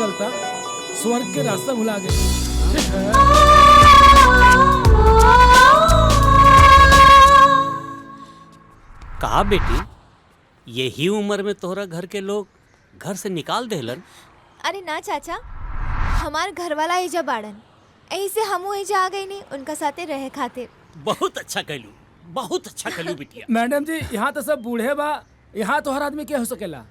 चलता स्वर्ग के रास्ता भुला गए। कहा बेटी, यही उम्र में तोहरा घर के लोग घर से निकाल देलन? अरे ना चाचा, हमार घर वाला एजा बाड़न, यही से हमू एजा आ गई नहीं उनका साथे रहे खातिर। बहुत अच्छा कहलू, बहुत अच्छा कहलू बिटिया। मैडम जी, यहाँ तो सब बूढ़े बा, यहाँ तो हर आदमी क्या हो सकेला।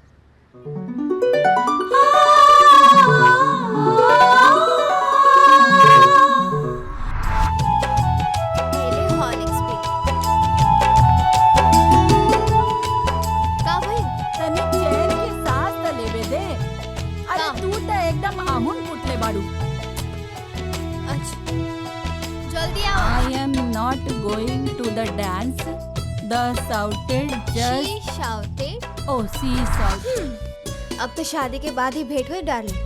I am not going to the dance. The shouted just. She shouted. Oh, she shouted. अब तो शादी के बाद ही भेंट हुई डार्लिंग।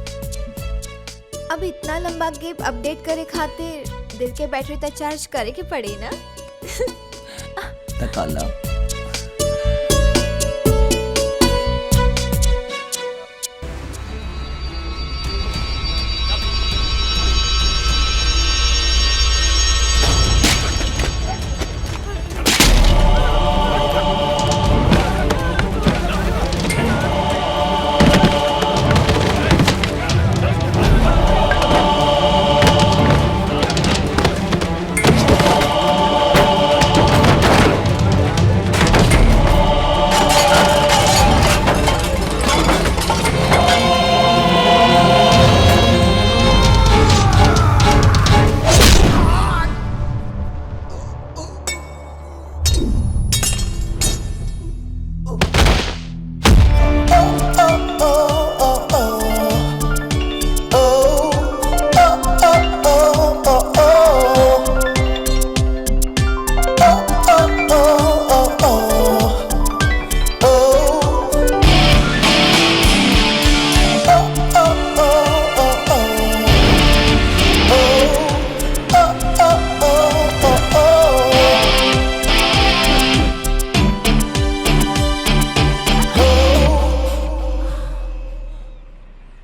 अब इतना लंबा गैप अपडेट करे खातिर दिल के बैटरी तक चार्ज करे के पड़ी ना। तकाला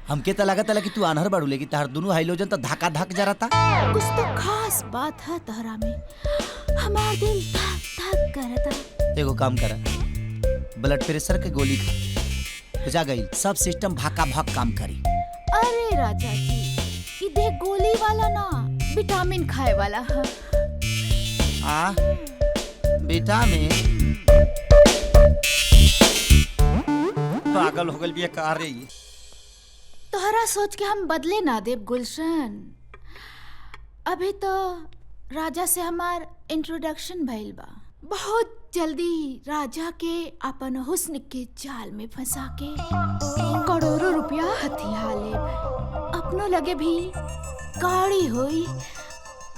हमके तो लगा था कि तू अनहर बाड़ू, लेकिन तार दोनों हाइलोजन तो धक्का धक जा रहा था। कुछ तो खास बात है तहरा में, हमारा दिल धक धक कर रहा। एगो काम करा, ब्लड प्रेशर के गोली खा, जा गई सब सिस्टम भाका भाक काम करी। अरे राजा जी, ये देख गोली वाला ना, विटामिन खाए वाला है। विटामिन पागल हो गल बिया का रे। तोहरा सोच के हम बदले ना देव गुलशन। अभी तो राजा से हमार इंट्रोडक्शन भइल बा, बहुत जल्दी राजा के अपन हुस्न के जाल में फंसा के करोड़ों रुपया हथिया लेब। अपनों लगे भी गाड़ी होई,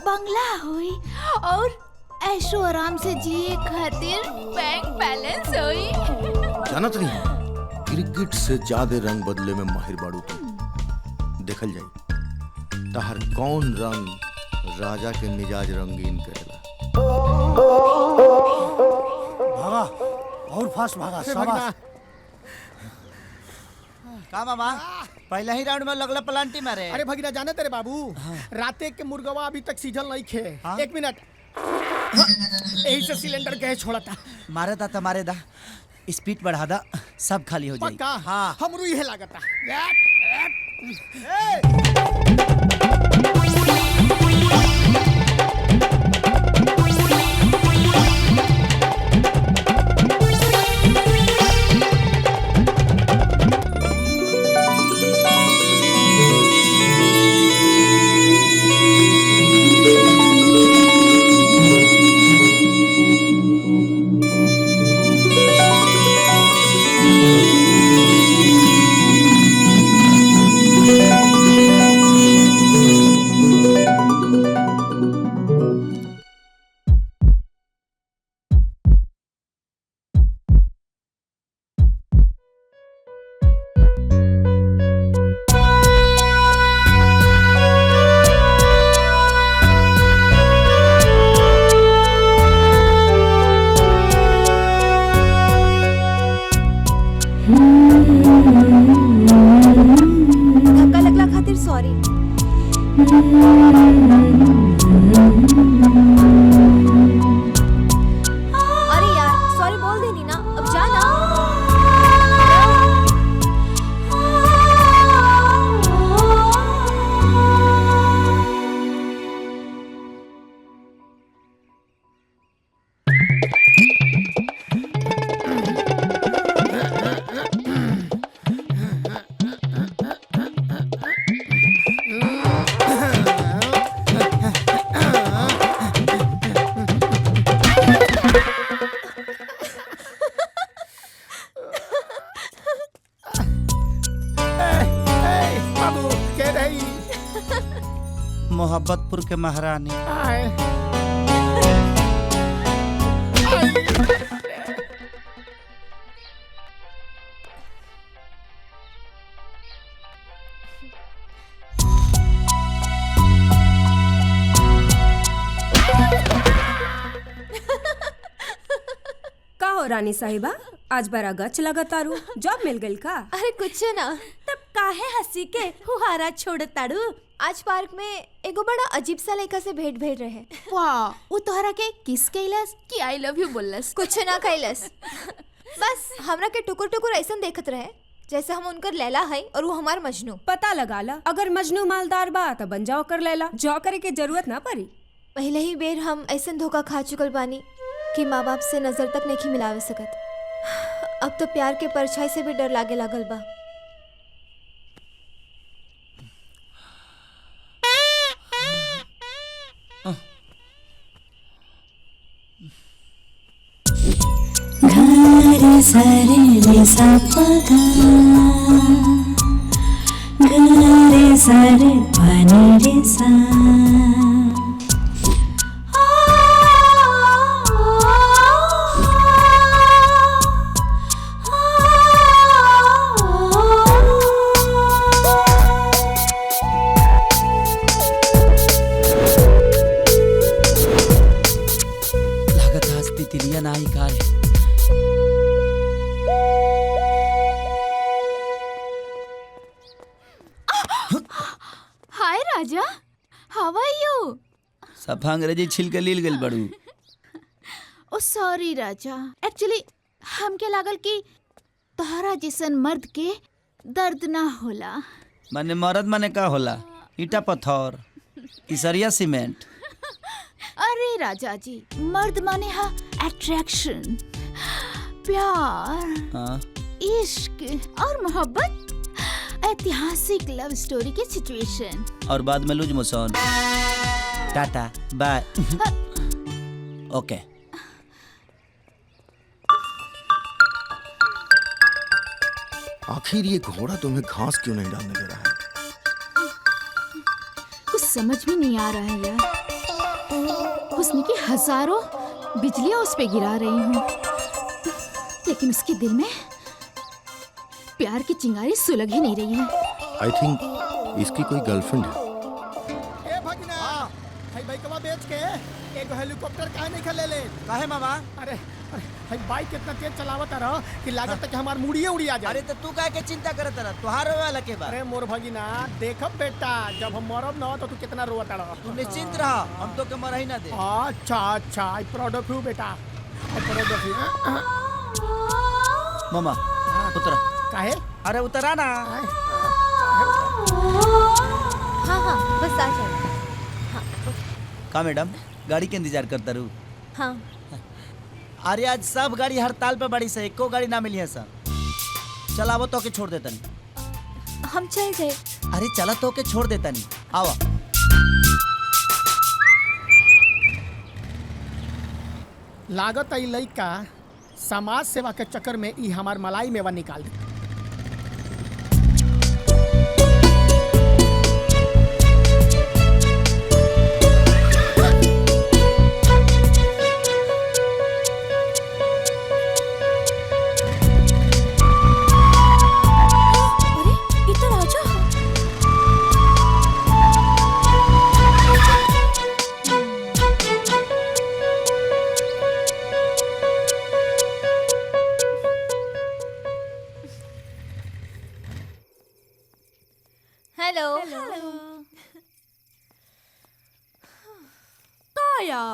बंगला होई और ऐशो आराम से जिए खातिर बैंक बैलेंस होई। जानत नहीं, क्रिकेट से ज्यादा रंग बदले में माहिर बाड़ू तू। देखल जाई तहर कौन रंग राजा के मिजाज रंगीन करेला। भागा और फास्ट भागा, शाबाश। का मामा पहला ही राउंड में लगला पलांटी मारे। अरे भगीना, जाने तेरे बाबू, राते के मुर्गवा अभी तक सीजल नहीं खे। एक मिनट, यही से सिलेंडर गैस छोड़ा था। मारे दा मारे दा, स्पीड बढ़ा दा, सब खाली हो जाए। पक्का? हाँ, हमरू यह लागता। सॉरी। अरे यार सॉरी बोल देनी ना, अब जा ना। बाबू के रही मोहब्बतपुर के महारानी। आए का हो रानी साहिबा, आज बड़ा गच लगा तारू, जॉब मिल गई का? अरे कुछ ना, तब काहे हंसी के हुहारा छोड़ ताड़ू? आज पार्क में एगो बड़ा अजीब सा लड़का से भेंट भइल रहे। वाह, वो तोहरा के किस कैलस कि आई लव यू बोलस? कुछ ना कैलस, बस हमरा के टुकुर टुकुर ऐसन देखत रहे जैसे हम उनकर लैला है और वो हमार मजनू। पता लगा ला, अगर मजनू मालदार बा तो बन जाओ कर लेला, जॉ करे के जरूरत ना पड़ी। पहले ही बेर हम ऐसन धोखा खा चुकल बानी कि माँ बाप से नजर तक नहीं मिलावे सकत। अब तो प्यार के परछाई से भी डर लागे लागल बा। घरे सरे रे सा पगा, घरे सरे पानी रे सा। लागत आज तितलिया नाही का रे। हाय राजा, हाउ आर यू? सफा अंग्रेजी छिल के लील गइल बड़ू। ओ सॉरी राजा, एक्चुअली हमके लागल कि तोहरा जैसन मर्द के दर्द ना होला। माने मर्द माने का होला? ईटा पत्थर, इसरिया सीमेंट। अरे राजा जी, मर्द माने हा अट्रैक्शन, प्यार, हाँ इश्क और मोहब्बत, ऐतिहासिक लव स्टोरी के सिचुएशन। और बाद में loose motion. Tata bye. Okay. आखिर ये घोड़ा तुम्हें घास क्यों नहीं डालने दे रहा है? कुछ समझ में नहीं आ रहा है यार। हुस्न की हजारों बिजलियां उस पे गिरा रही हूँ, लेकिन उसके दिल में प्यार की चिंगारी सुलग ही नहीं रही है। आई थिंक इसकी कोई गर्लफ्रेंड है। ए भगना, भाई बाइकवा बेच के एक हेलीकॉप्टर काहे नहीं खले ले? काहे मामा? अरे भाई बाइक कितना तेज चलावत रहा कि लागत है कि हमार मुड़िए उड़ी आ जाए। अरे तो तू काहे के चिंता करत रहा? तुहार वाला के बा। अरे मोर भगिना, देखब बेटा जब हम मरब ना तो तू कितना रोवत रहा। तू निश्चिंत रहा, हम तो के मरही ना दे। अच्छा अच्छा, आई प्राउड ऑफ यू बेटा, आई प्राउड ऑफ यू। मामा उतरा। काहे? अरे उतरा ना। हाँ हाँ बस आ जाओ। का मैडम, गाड़ी के इंतजार करता रहू? हाँ अरे आज सब गाड़ी हड़ताल पे बड़ी से, एको गाड़ी ना मिली है सर। चला वो तो के छोड़ देता नहीं। हम चल जाए। अरे चला तो के छोड़ देता नहीं, आवा। लागत आई लइका समाज सेवा के चक्कर में ई हमार मलाई मेवा निकाल दे।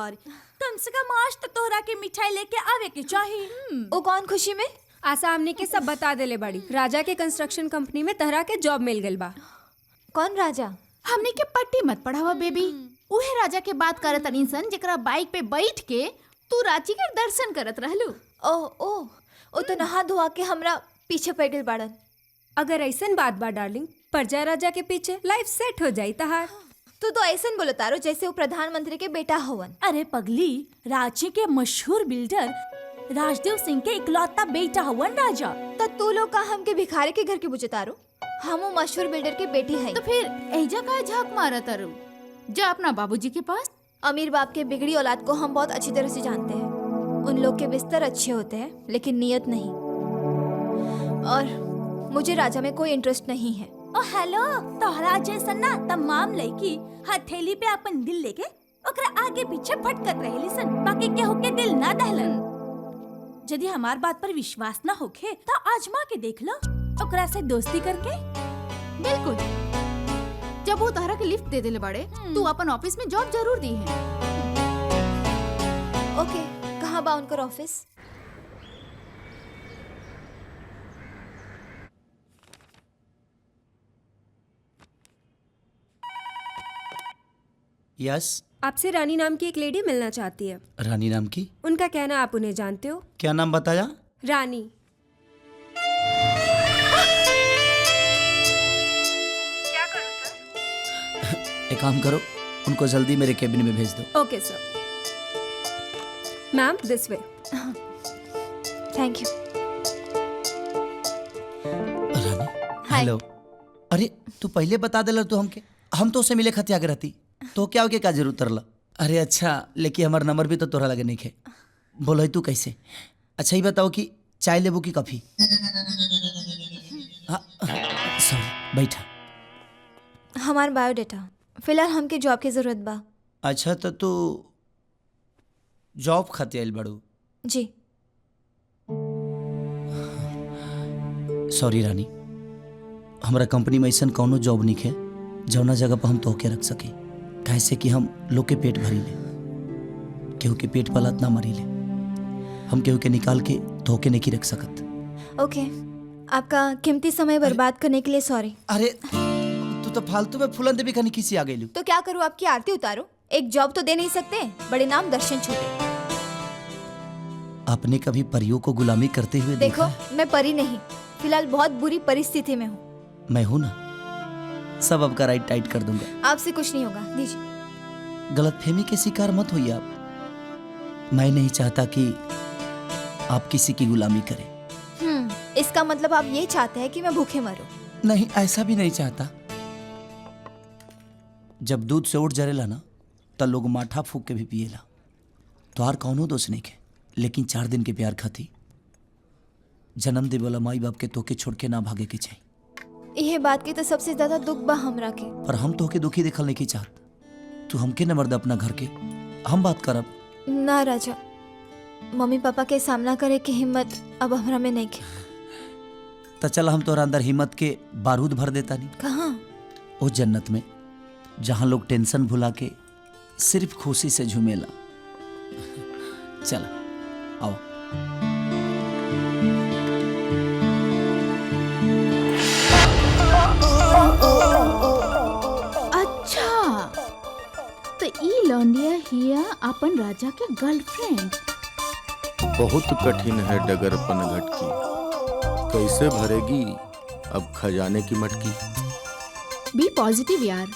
यार, कम से कम आज तो तोहरा के मिठाई लेके आवे के चाहिए। वो कौन खुशी में? आशा हमने के सब बता देले बड़ी। राजा के कंस्ट्रक्शन कंपनी में तहरा के जॉब मिल गइल बा। कौन राजा? हमने के पट्टी मत पढ़ावा बेबी। उहे राजा के बात करत तनी सन जेकरा बाइक पे बैठ के तू रांची के दर्शन करत रहलू। ओ तो नहा धोआ के हमरा पीछे पड़ गइल बाड़न। अगर ऐसन बात बा डार्लिंग, प्रजा राजा के पीछे लाइफ सेट हो जाई तहार। तू तो ऐसन बोलो तारो जैसे वो प्रधानमंत्री के बेटा हवन। अरे पगली, रांची के मशहूर बिल्डर राजदेव सिंह के इकलौता बेटा हवन राजा। तो तू लोग का हमके भिखारी के घर के बुझे तारो? हम वो मशहूर बिल्डर के बेटी हैं। तो फिर एजा का झाक मारा तारू? जा अपना बाबूजी के पास। अमीर बाप के बिगड़ी औलाद को हम बहुत अच्छी तरह से जानते हैं। उन लोग के बिस्तर अच्छे होते हैं लेकिन नियत नहीं। और मुझे राजा में कोई इंटरेस्ट नहीं है। ओ हेलो, तोहरा जैसा ना तमाम लड़की हथेली पे अपन दिल लेके ओकरा आगे पीछे भटकत रहेली सन, बाकी केहू के दिल ना दहलन। यदि हमार बात पर विश्वास ना होखे तो आजमा के देख लो, ओकरा से दोस्ती करके। बिल्कुल, जब वो तोहरा के लिफ्ट दे देले बड़े, तू अपन ऑफिस में जॉब जरूर दी है। ओके, कहाँ बा उनकर ऑफिस? यस। आपसे रानी नाम की एक लेडी मिलना चाहती है। रानी नाम की? उनका कहना आप उन्हें जानते हो। क्या नाम बताया? रानी। एक काम करो, उनको जल्दी मेरे केबिन में भेज दो। Okay sir. Ma'am this way. Thank you. Rani, hello. अरे तू पहले बता देला तो हमके, हम तो उससे मिले खातिर आगे रहती तो क्या हो क्या जरूरत तरला? अरे अच्छा, लेकिन हमारा नंबर भी तो तोरा लगे नहीं है। बोलो तू कैसे? अच्छा ही बताओ कि चाय लेबू की कॉफी? सॉरी, बैठा। हमार बायोडाटा। फिलहाल हमके जॉब की जरूरत बा। अच्छा तो तू जॉब खातिर आइल बड़ू? जी। सॉरी रानी, हमारा कंपनी में ऐसा कौनो जॉब नहीं है जौना जगह पर हम तोहके रख सके। कैसे कि हम लोग के पेट भरी ले, केहू के पेट पलत ना मरी ले। हम केहू के निकाल के तोहके नहीं रख सकत। ओके, आपका कीमती समय बर्बाद करने के लिए सॉरी। अरे तू तो फालतू में फूलन देवी खानी किसी आ गई। तो क्या करूँ, आपकी आरती उतारो? एक जॉब तो दे नहीं सकते? बड़े नाम दर्शन छोटे। आपने कभी परियों को गुलामी करते हुए देखो, देखा? मैं परी नहीं, फिलहाल बहुत बुरी परिस्थिति में हूँ। मैं हूँ ना, सब आपका राइट टाइट कर दूंगा। आपसे कुछ नहीं होगा, दीजिए। गलतफहमी के शिकार मत होइए आप। मैं नहीं चाहता कि आप किसी की गुलामी करें। इसका मतलब आप ये चाहते हैं कि मैं भूखे मरूं? नहीं, ऐसा भी नहीं चाहता। जब दूध से उठ जरेला ना तो लोग माठा फूक के भी पिएला। तो हर कौनो दोष नहीं के, लेकिन 4 दिन के प्यार खाती जन्म दे वाला माई बाप के तोके छोड़ के ना भागे के चाहिए। यह बात की तो सबसे ज्यादा दुख बा हमरा के। पर हम तोके दुखी देखल नहीं की चाहत। तू हमके न मर्द अपना घर के, हम बात करब। ना राजा, मम्मी पापा के सामना करे की हिम्मत अब हमरा में नहीं के। तो चल हम तोरा अंदर हिम्मत के बारूद भर देता नहीं। कहाँ? ओ जन्नत में, जहाँ लोग टेंशन भुला के सिर्फ खुशी से झूमेला। चल आओ। अच्छा, तो ई लौंडिया हिया अपन राजा के गर्लफ्रेंड। बहुत कठिन है डगर पनघट की, कैसे भरेगी अब खजाने की मटकी। बी पॉजिटिव यार।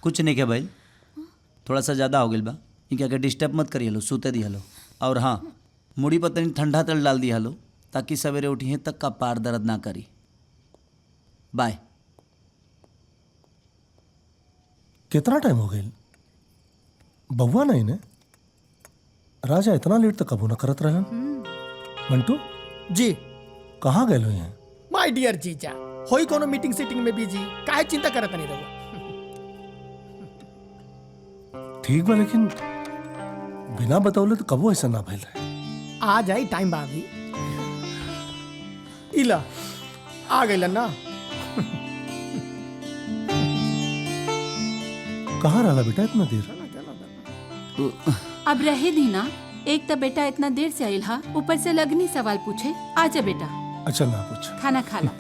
कुछ नहीं क्या भाई, थोड़ा सा ज़्यादा हो गया बा। इनके अगर डिस्टर्ब मत करिए लो, सूते दिया लो। और हाँ, मुड़ी पर तनी ठंडा तेल डाल दिया लो ताकि सवेरे उठिए तक का पार दर्द ना करी। बाय। कितना टाइम हो गया? बउआ नहीं ने? राजा इतना लेट तक कबू न करत रहे। मंटू जी, कहाँ गए हैं? माय डियर जीजा, होई कोनो मीटिंग सीटिंग में बिजी, काहे चिंता करत नहीं रहो। ठीक बा, लेकिन बिना बतौले तो कबो ऐसा ना भइल रहे। आ जाई टाइम बागी। इला आ गइल ना। कहाँ रहला बेटा इतना देर? अब रहे दी ना, एक तो बेटा इतना देर से आइल हा, ऊपर से लगनी सवाल पूछे। आजा बेटा, अच्छा ना पूछ। खाना खा ला।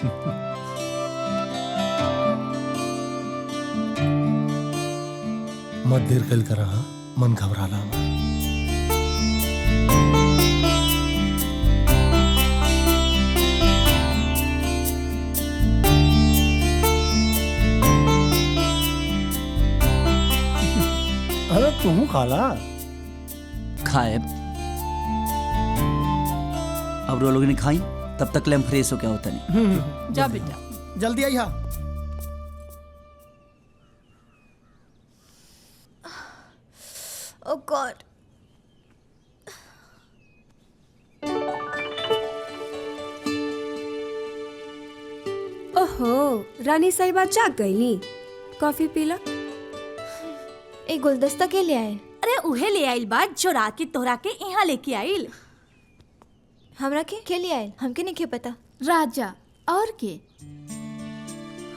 मत देर कल कर रहा, मन घबराला हमारा। अरे तुम खाला खाए अब रो लोग ने खाई, तब तक ले हम फ्रेश हो क्या होता नहीं। जा बेटा, जल्दी आई हा। ओह गॉड। ओहो, रानी साहिबा जाग गईली। कॉफी पीला। एक गुलदस्ता के लिए आए। अरे उहे ले आइल बात जो रात की तोहरा के यहाँ लेके आइल। हमरा के लिए आए, हमके नहीं के पता। राजा और के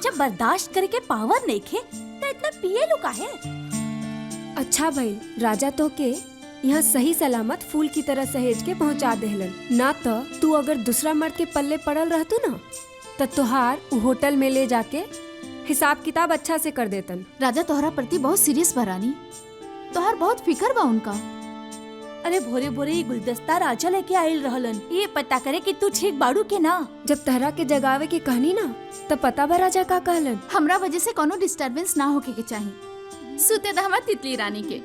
जब बर्दाश्त करे के पावर नहीं खे तो इतना पिए लो काहे? अच्छा भाई, राजा तो के यहाँ सही सलामत फूल की तरह सहेज के पहुँचा देहलन। ना तो तू अगर दूसरा मर्द के पल्ले पड़ल रहतू ना, तो तुहार उ होटल में ले जाके हिसाब किताब अच्छा से कर देतन। राजा तोहरा प्रति बहुत सीरियस बा रानी, तोहर बहुत फिकर बा उनका। अरे भोरे भोरे ये गुलदस्ता राजा लेके आइल रहलन, ये पता करे कि तू ठीक बाड़ू के ना। जब तहरा के जगावे के कहनी ना, तब पता बा राजा का कहलन। हमरा वजह से कोनो डिस्टरबेंस ना होके के चाहिए। सुते द हमार तितली रानी के।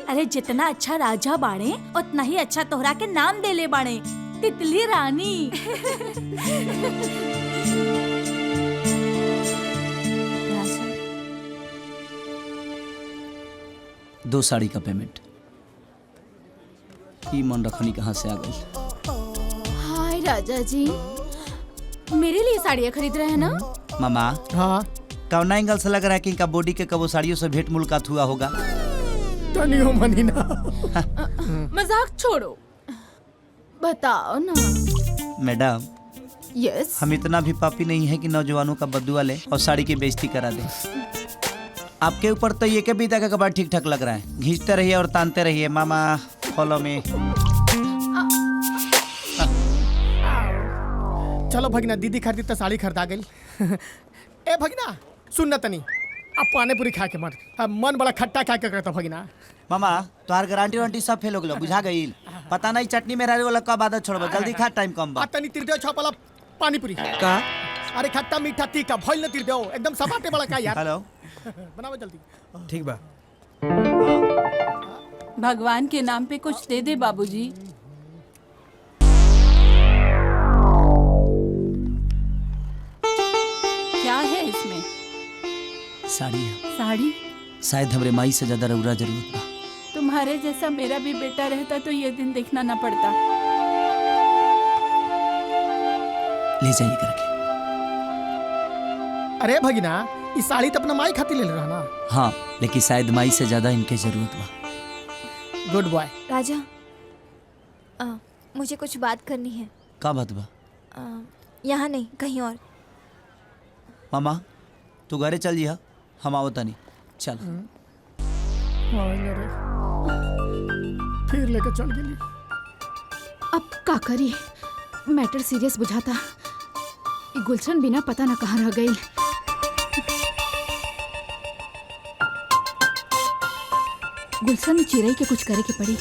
अरे जितना अच्छा राजा बाड़े उतना ही अच्छा तोहरा के नाम देले बाड़े, तितली रानी। दो साड़ी का पेमेंट। ई मन रखनी कहाँ से आ गई? हाय राजा जी, मेरे लिए साड़ियाँ खरीद रहे हैं ना? मामा हाँ कौन एंगल से लग रहा है कि इनका बॉडी के कबो साड़ियों से भेंट मुलाकात हुआ होगा? तनियो मनी ना। मजाक छोड़ो, बताओ ना। मैडम, यस, हम इतना भी पापी नहीं है कि नौजवानों का बदुआ ले और साड़ी की बेइज्जती करा दे। आपके ऊपर तो ये के बीता का कपड़ा ठीक ठाक लग रहा है। घींचते रहिए और तानते रहिए। मामा फॉलो में। चलो भगना, दीदी खरीदी तो साड़ी खरीदा गई। ए भगना सुन न तनी, अब पानी पूरी खा के मर, अब मन बड़ा खट्टा खा के करता भगना। मामा तोहार गारंटी वारंटी सब फेल हो गलो, बुझा गई। पता नहीं चटनी में रहने वाला कब आदत छोड़बो। जल्दी खा, टाइम कम बा। तनी तिर दे छपला पानी पूरी का? अरे खट्टा मीठा तीखा भइल न तिर दे, एकदम सपाटे वाला का यार। हेलो, बनाओ जल्दी। ठीक बा। भगवान के नाम पे कुछ दे दे बाबूजी। क्या है इसमें? साड़ी है। साड़ी? शायद हमरे माई से ज्यादा रउरा जरूरत बा। तुम्हारे जैसा मेरा भी बेटा रहता तो ये दिन देखना ना पड़ता। ले जाइए करके। अरे भगिना, इस साड़ी तो अपना माई खातिर ले रहा ना। हाँ, लेकिन शायद माई से ज्यादा इनके जरूरत बा। Good boy. राजा, मुझे कुछ बात करनी है। का बात बा? यहाँ नहीं, कहीं और। मामा तू घरे चल जिहा, हम आओ तनी। चल। फिर लेकर चल गेली। अब का करी, मैटर सीरियस बुझाता। गुलशन बिना पता न कहाँ रह गई। गुलशन चिरई के कुछ करे के पड़ी।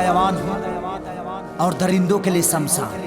दयावान हूँ और दरिंदों के लिए शमशान।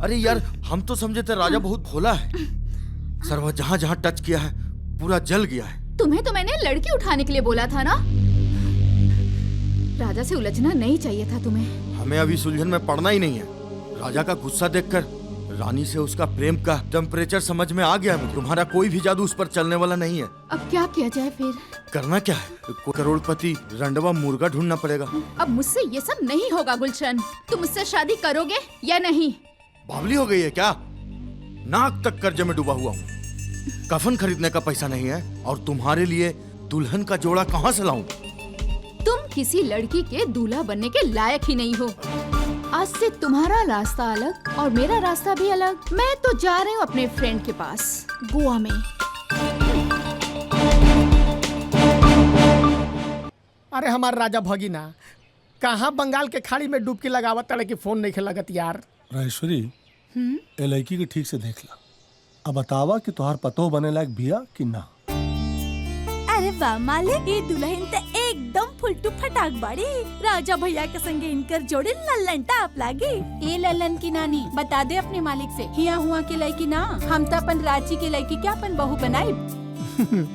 अरे यार, हम तो समझे थे राजा बहुत भोला है। सर वह जहाँ जहाँ टच किया है पूरा जल गया है। तुम्हें तो मैंने लड़की उठाने के लिए बोला था ना। राजा से उलझना नहीं चाहिए था तुम्हें। हमें अभी सुलझन में पड़ना ही नहीं है। राजा का गुस्सा देखकर रानी से उसका प्रेम का टेम्परेचर समझ में आ गया। तुम्हारा कोई भी जादू उस पर चलने वाला नहीं है। अब क्या किया जाए फिर? करना क्या है, कोई करोड़पति रंडवा मुर्गा ढूंढना पड़ेगा। अब मुझसे ये सब नहीं होगा गुलशन। तुम मुझसे शादी करोगे या नहीं? बावली हो गई है क्या? नाक तक कर्जे में डूबा हुआ हूँ। कफन खरीदने का पैसा नहीं है और तुम्हारे लिए दुल्हन का जोड़ा कहाँ से लाऊं? तुम किसी लड़की के दूल्हा बनने के लायक ही नहीं हो। आज से तुम्हारा रास्ता अलग और मेरा रास्ता भी अलग। मैं तो जा रही हूँ अपने फ्रेंड के पास गोवा में। अरे हमार राजा भगीना कहाँ बंगाल के खाड़ी में डुबकी लगावत तड़े की फोन नहीं खेलगत यार। राजेश्वरी, ए लड़की के ठीक से देख ला। अब बतावा कि तुहार पतो बने लायक बिया कि ना। अरे वाह मालिक, ये दुल्हन तो एकदम फुलटू फटाक बाड़ी। राजा भैया के संगे इनकर जोड़ी लल्लन टाप लागी। ए ललन की नानी बता दे अपने मालिक से, हिया हुआ के लड़की ना, हम तो अपन रांची के लड़की क्या अपन बहू बनाई।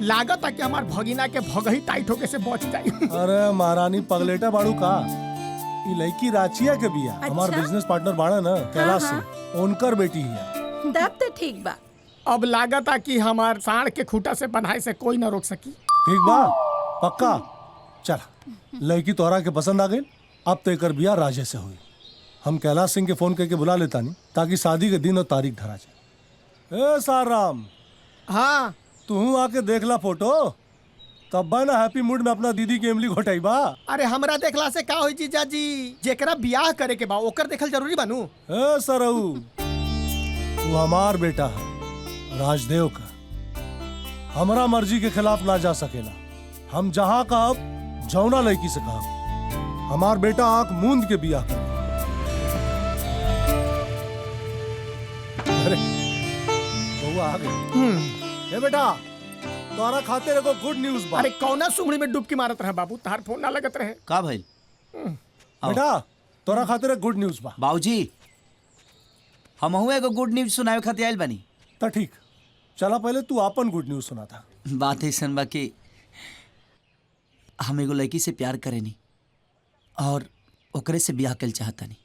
लागत है कि हमार भगिना के भगही टाइट होके से बच जाई। अरे महारानी पगलेटा बाड़ू का, ई लड़की राचिया के बिया। हमार बिजनेस पार्टनर बाड़ा ना कैलाश से, उनकर बेटी है। तब तो ठीक बा। अब लागत है कि हमार साढ़ के खूटा से बनाए से कोई न रोक सकी। ठीक बा, पक्का। चल, लड़की तोहरा के पसंद आ गई, अब तो एकर बिया राजे से हुई। हम कैलाश सिंह के फोन करके बुला लेता नहीं, ताकि शादी के दिन और तारीख धरा जाए। ए साराम, हाँ तू आके देख ला फोटो, तब बा ना हैप्पी मूड में अपना दीदी के इमली घोटाई बा। अरे हमरा देखला से का होई जीजा जी, जेकरा बियाह करे के बा ओकर देखल जरूरी बानू। ए सरऊ, तू हमार बेटा है, राजदेव का, हमरा मर्जी के खिलाफ ना जा सकेला। हम जहाँ कहब जौना लड़की से कहब, हमार बेटा आंख मूंद के बियाह कर। अरे बउआ आ गई। ए बेटा, तोरा खाते रखो गुड न्यूज बा। अरे कौना सुंगड़ी में डुबकी मारत रहे बाबू, तार फोन ना लगत रहे का भाई? बेटा तोरा खाते गुड न्यूज बा। बाबूजी, हमहू एगो गुड न्यूज सुनावे खातिर आइल बानी। तो ठीक, चला पहले तू अपन गुड न्यूज सुना था। बात ऐसन बा कि हम एगो लड़की से प्यार करेनी और ओकरे से ब्याह कल चाहतानी।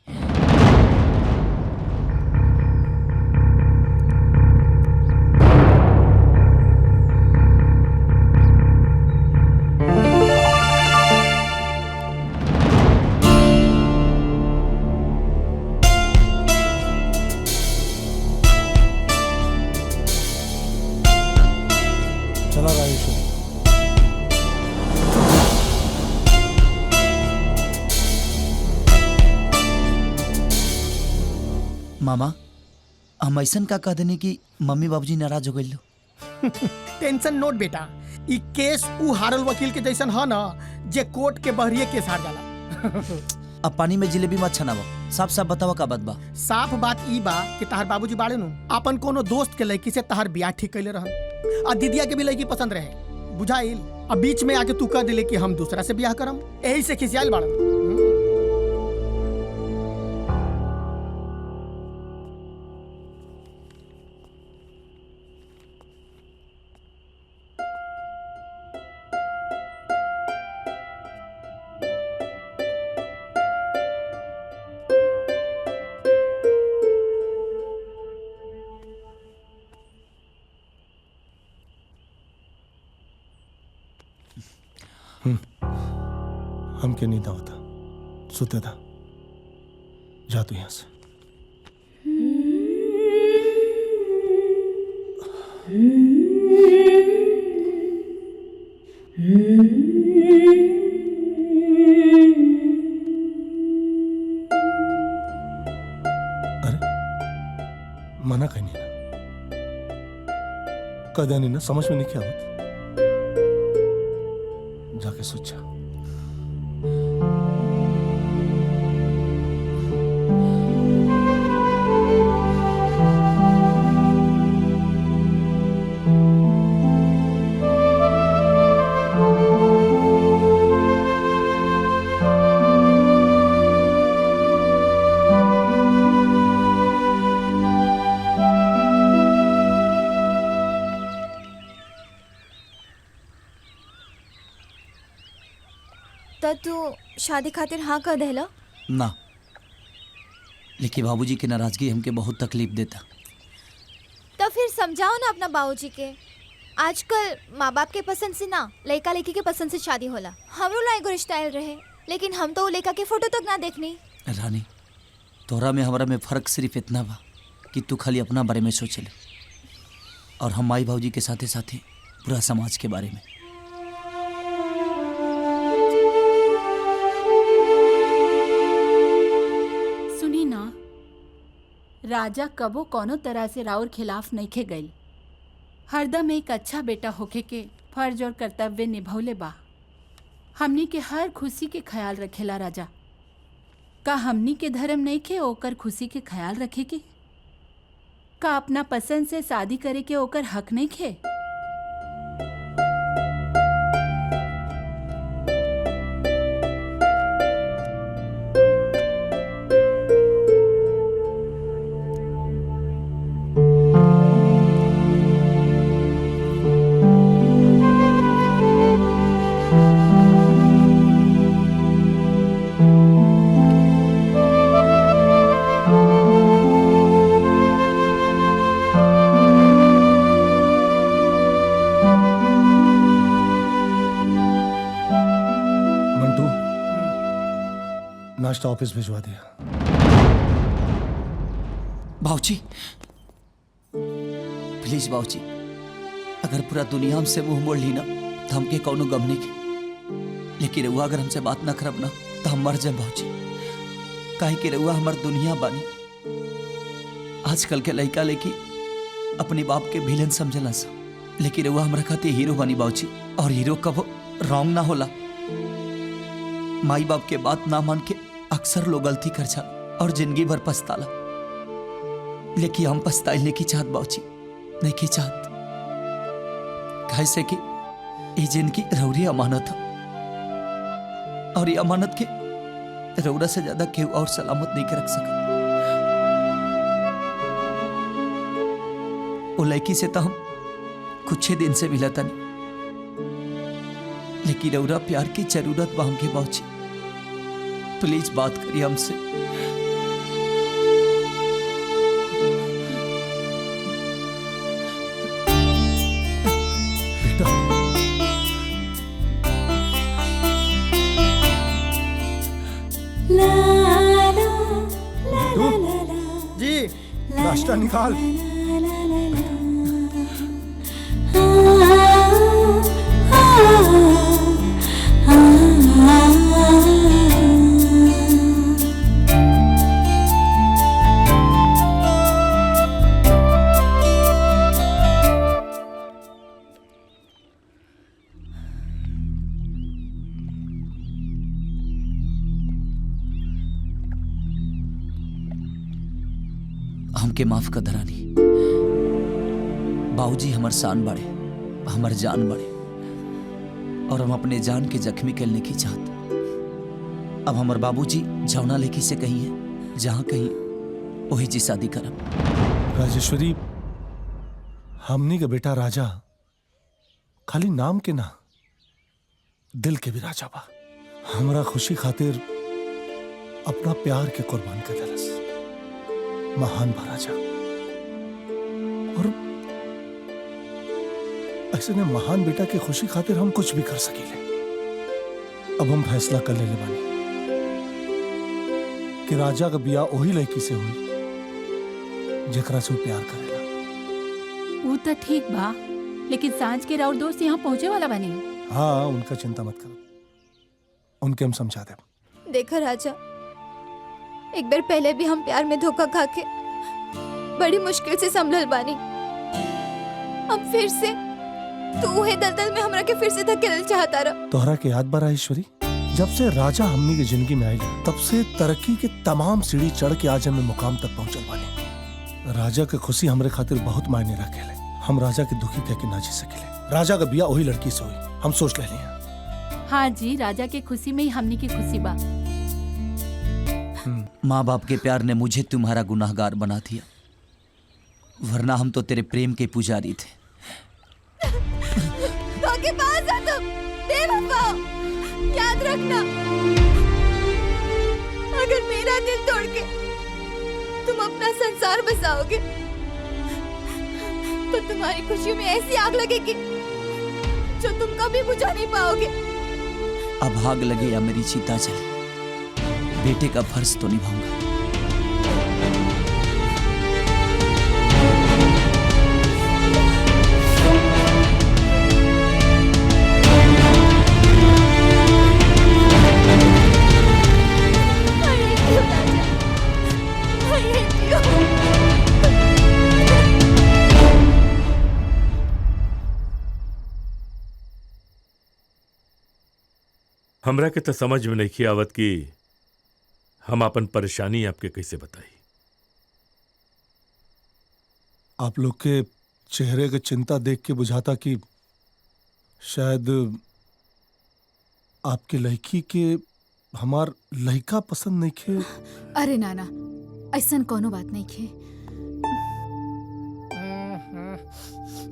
चला राजेश्वर। मामा, हम ऐसन का कह देनी कि मम्मी बाबूजी नाराज हो गए। टेंशन नोट बेटा, ई केस उ हारल वकील के जैसन है ना, जे कोर्ट के बहरिए केस हार जाला। अब पानी में जिलेबी मत छनावा, साफ साफ बतावा का बात बा। साफ बात ई बा कि तहार बाबूजी बाड़े नु अपन कोनो दोस्त के लड़की से तहार बियाह ठीक कैले रहन, आ दीदिया के भी लड़की पसंद रहे, बुझाइल। अब बीच में आके तू कह दिले कि हम दूसरा से बियाह करम, यही से खिसियाल बाड़न। हमके नींद आवता, सुते था। जा तू यहाँ से। अरे मना कहीं नहीं ना, कदा नहीं ना, समझ में नहीं क्या होता। जाके सोचा। तो तू शादी खातिर हाँ कह देला? ना, लेकिन बाबूजी की नाराजगी हमके बहुत तकलीफ देता। तो फिर समझाओ ना अपना बाबूजी के। आजकल माँ बाप के पसंद से ना, लड़का लड़की के पसंद से शादी होला। हमरो ला एगो रिश्ता आयल रहे, लेकिन हम तो वो लड़का के फोटो तक ना देखनी। रानी, तोरा में हमारा में फर्क सिर्फ इतना बा कि तू खाली अपना बारे में सोचले, और हम माई बाबूजी के साथे साथे पूरा समाज के बारे में। सुनी ना, राजा कबो कोनो तरह से राउर खिलाफ नहीं खे गई। हरदम एक अच्छा बेटा होके के फर्ज और कर्तव्य निभौले बा। हमनी के हर खुशी के ख्याल रखेला राजा। का हमनी के धर्म नहीं खे ओकर खुशी के ख्याल रखे के? का अपना पसंद से शादी करे के ओकर हक नहीं खे? नाश्ता ऑफिस भिजवा दिया। बाबूजी, प्लीज बाबूजी, अगर पूरा दुनिया हमसे मुंह मोड़ ली ना तो हमके कौनो गम नहीं के, लेकिन रउआ अगर हमसे बात ना करब ना तो हम मर जाए बाबूजी। काहे कि रउआ हमार दुनिया बानी। आजकल के लड़का लड़की अपने बाप के विलेन समझला सा, लेकिन रउआ हमरा खातिर हीरो बानी बाबूजी, और हीरो कब रॉन्ग ना होला। माई बाप के बात ना मान के अक्सर लोग गलती कर जा और जिंदगी भर पछताला, लेकिन हम पछताइल नहीं की चाहत बाबूजी, नहीं की चाहत। कैसे कि ये जिनकी रौरी अमानत है, और ये अमानत के रौरा से ज्यादा केहू और सलामत नहीं के रख सका। वो लड़की से तो हम कुछ ही दिन से मिला था नहीं, लेकिन रौरा प्यार की जरूरत बा हमके बाबूजी। प्लीज बात करिए हमसे। जी नाश्ता निकाल। हमके माफ कर धरानी। बाबूजी हमर शान बड़े, हमर जान बड़े, और हम अपने जान के जख्मी करने की चाहत। अब हमर बाबूजी जौना लेकी से कही है, जहां कहीं वही जी शादी करब। राजेश्वरी, हमनी के बेटा राजा खाली नाम के ना, दिल के भी राजा बा। हमरा खुशी खातिर अपना प्यार के कुर्बान कर दिलस। महान बा राजा, और ऐसे ने महान बेटा के खुशी खातिर हम कुछ भी कर सकीले। अब हम फैसला कर लेले बानी कि राजा का बियाह वही लड़की से हुई जेकरा से वो प्यार करेला। वो तो ठीक बा, लेकिन सांझ के राउर दोस्त यहाँ पहुँचे वाला बनी। हाँ, उनका चिंता मत करो, उनके हम समझा दे। देखा राजा, एक बार पहले भी हम प्यार में धोखा खा के बड़ी मुश्किल से संभल बानी। अब फिर से तू है दलदल में हमरा के फिर से धकेल चाहता रहा। तोहरा के याद बा ईश्वरी, जब से राजा हमनी की जिंदगी में आई तब से तरक्की के तमाम सीढ़ी चढ़ के आज हमें मुकाम तक पहुंचल बानी। राजा के खुशी हमरे खातिर बहुत मायने रखेले। हम राजा के दुखी कह के ना जी सकेले। राजा का बियाह वही लड़की से हुई, हम सोच ले लिया। हाँ जी, राजा के खुशी में ही हमनी की खुशी बा। माँ बाप के प्यार ने मुझे तुम्हारा गुनाहगार बना दिया, वरना हम तो तेरे प्रेम के पुजारी थे। के पास आ तुम बेवफा, याद रखना, अगर मेरा दिल तोड़ के तुम अपना संसार बसाओगे तो तुम्हारी खुशियों में ऐसी आग लगेगी जो तुम कभी बुझा नहीं पाओगे। अब आग लगे या मेरी चिता जले, बेटे का फर्ज तो निभाऊंगा। हमरा के तो समझ में नहीं आवत कि हम अपन परेशानी आपके कैसे बताई। आप लोग के चेहरे की चिंता देख के बुझाता कि शायद आपके लड़की के हमार लड़का पसंद नहीं खे। अरे नाना, ऐसा कोनो बात नहीं खे।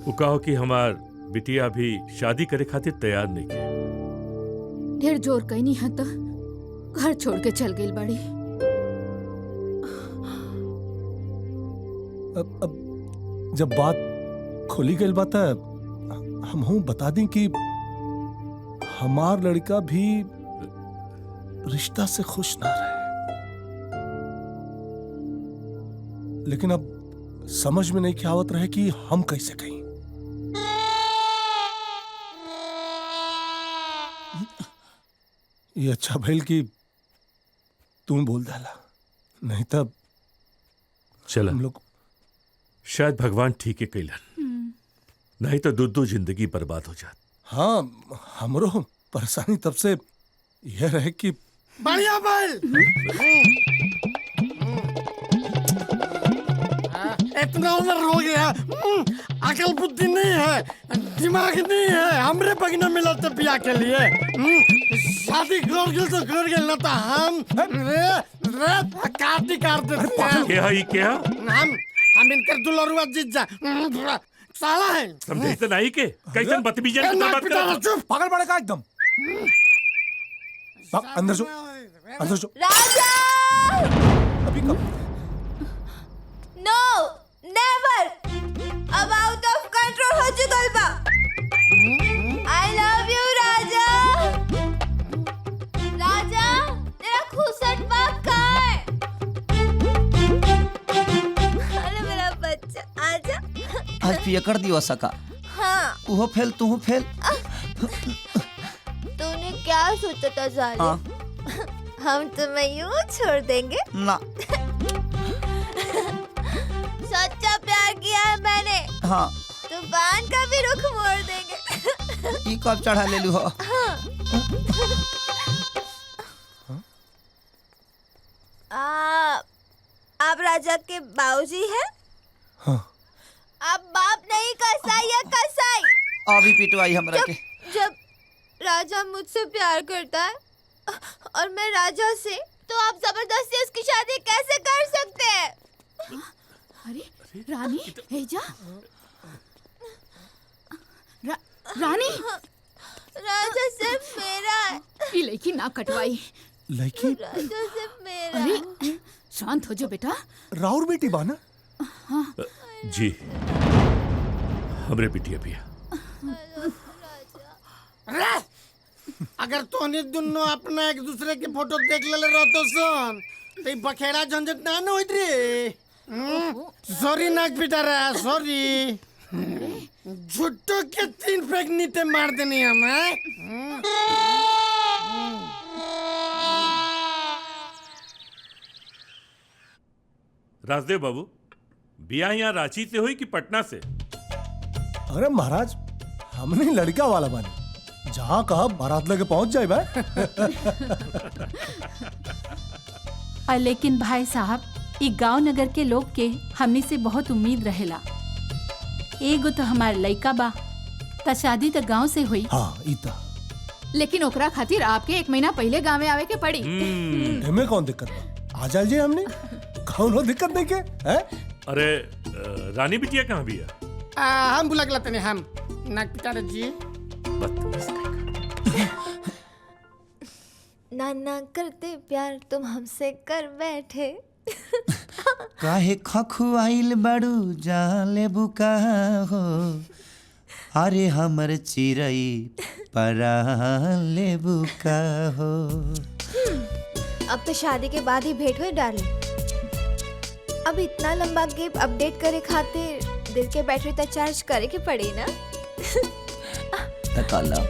वो कहो कि हमार बिटिया भी शादी करे खातिर तैयार नहीं है। ढेर जोर कहीं नहीं है तो घर छोड़ के चल गई बड़ी। अब जब बात खोली गई बात है, हम हूं बता दें कि हमार लड़का भी रिश्ता से खुश ना रहे। लेकिन अब समझ में नहीं आवत रहे कि हम कैसे कहीं। ये अच्छा भइल कि तुम बोल डाला, नहीं तब चला हम लोग। शायद भगवान ठीक है कैलन, नहीं तो दो जिंदगी बर्बाद हो जात। हाँ, हमरो परेशानी तब से यह रहे कि बढ़िया बल इतना उधर हो गया। अकल बुद्धि नहीं है, दिमाग नहीं है, हमरे बगना मिला तो बिया के लिए। शादी कर गए तो कर गए, ना तो हम काटी काट देते हैं। क्या है क्या? हम इनकर दुलरुआ जीत जा साला है। समझे तो नहीं के कैसन बदतमीजी की बात कर। चुप पागल पड़े का एकदम। अंदर जो, अंदर जो। राजा! अभी कब? नो, नेवर! अब आउट ऑफ कंट्रोल हो चुकल बा। आई लव यू राजा। राजा, तेरा खुसट बाप कहाँ है? अरे मेरा बच्चा, आजा। आज पिया कर दियो सका। हाँ। उहो फेल तू फेल। तूने क्या सोचा था जालिम? हम तुम्हें यूं छोड़ देंगे? ना। सच्चा प्यार किया है मैंने। हाँ। तूफान का भी रुख मोड़ देंगे। ई कब चढ़ा ले लू हो? आप राजा के बाबूजी हैं? हाँ। आप बाप नहीं कसाई या कसाई? अभी पिटवाई हमरा के। जब राजा मुझसे प्यार करता है और मैं राजा से, तो आप जबरदस्ती उसकी शादी कैसे कर सकते हैं? अरे रानी, हे जा। रानी, राजा सिर्फ मेरा है। ये लड़की ना कटवाई। लड़की? राजा सिर्फ मेरा। अरे शांत हो जाओ बेटा। राउर बेटी बाना? हाँ। जी, हमरे बिटिया पिया। अगर तोहनी दोनों अपना एक दूसरे के फोटो देख ले रहतो सन, तो ये बखेड़ा झंझट ना न होइत रे। सॉरी नाक पिटा रहा, सॉरी। झुट्टो के 3 फेंक नीचे मार देनी हमें। राजदेव बाबू, बियाह यहाँ रांची से हुई कि पटना से? अरे महाराज, हमने लड़का वाला बने, जहाँ कहा बारात लेके पहुंच जाए भाई। लेकिन भाई साहब, ई गांव नगर के लोग के हमनी से बहुत उम्मीद रहेला। एगो तो हमार लइका बा, त शादी तो गांव से हुई। हाँ, इता। लेकिन ओकरा खातिर आपके 1 महीना पहले गाँव आवे के पड़ी। हमें कौन दिक्कत बा? आ जाइए हमने, कौनो दिक्कत नहीं के है? अरे रानी बिटिया कहाँ भी है? हम बुला के लाते हैं हम। नाक पिटा रहे जी। नाना करते प्यार तुम हमसे कर बैठे। काहे खखुआइल बड़ू जाले बुका हो, अरे हमर चिरई पराले बुका हो। अब तो शादी के बाद ही भेंट हुई डार्लिंग। अब इतना लंबा गैप अपडेट करे खातिर दिल के बैटरी तक चार्ज करे के पड़ी ना। तकाला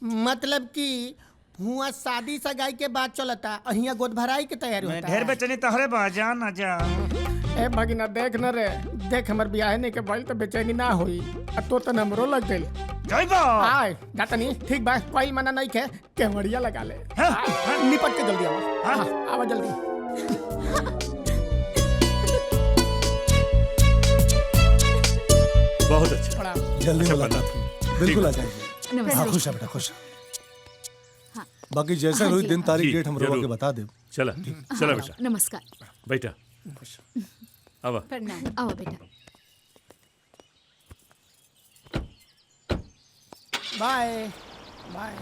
मतलब कि हुआ शादी सगाई के बाद चलता, अहिया गोद भराई के तैयारी होता। ढेर बेचनी तहरे बाजा ना जा। ए भगिना देख न रे, देख हमर बियाह नहीं के भइल तो बेचैनी ना होई। तो हमरो लग गइल। जाइबा आय जातनी ठीक बा, कोई मना नहीं के केवड़िया लगा ले। निपट के जल्दी आवा। हां आवा जल्दी। बहुत अच्छा। जल्दी मुलाकात। बिल्कुल आ जाएंगे। हाँ, खुश है बेटा, खुश। बाकी जैसा हुई दिन तारीख डेट हम रोवा के बता दे। चला चला बेटा। नमस्कार बेटा। आवा। आओ बेटा। By by.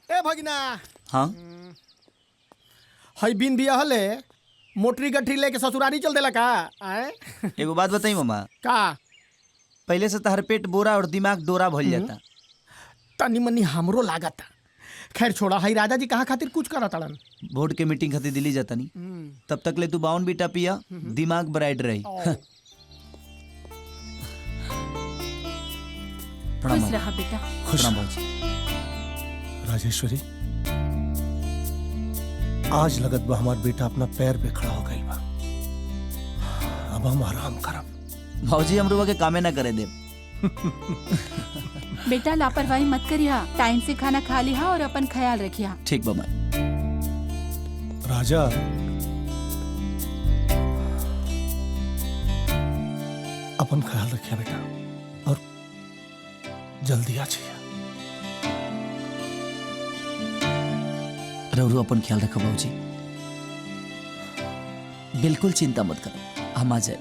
ए भगिना। हाँ? हई बिन बिया हले मोटरी गठरी लेके ससुरारी चल देला का आए एगो बात बताई मामा, का पहले से तहर पेट बोरा और दिमाग दोरा भइल जाता। तनी मनी हमरो लागता। खैर छोड़ा, हई राजा जी कहाँ खातिर कुछ करा तड़न। बोर्ड के मीटिंग खातिर दिल्ली जाता नहीं, तब तक ले तू 52 बीटा पिया, दिमाग ब्राइट रही। खुश रहा बेटा। खुश प्रणाम भाजी। राजेश्वरी, आज लगत बा हमार बेटा अपना पैर पे खड़ा हो गई बा। अब हम आराम करब। भाजी हमरुआ के कामे ना करे दे। बेटा लापरवाही मत करिया, टाइम से खाना खा लिया और अपन ख्याल रखिया। ठीक बा माई। राजा, अपन ख्याल रखिया बेटा, और जल्दी आ जाइए। रवरू अपन ख्याल रखो बाबूजी, बिल्कुल चिंता मत करो, हम आ जाए।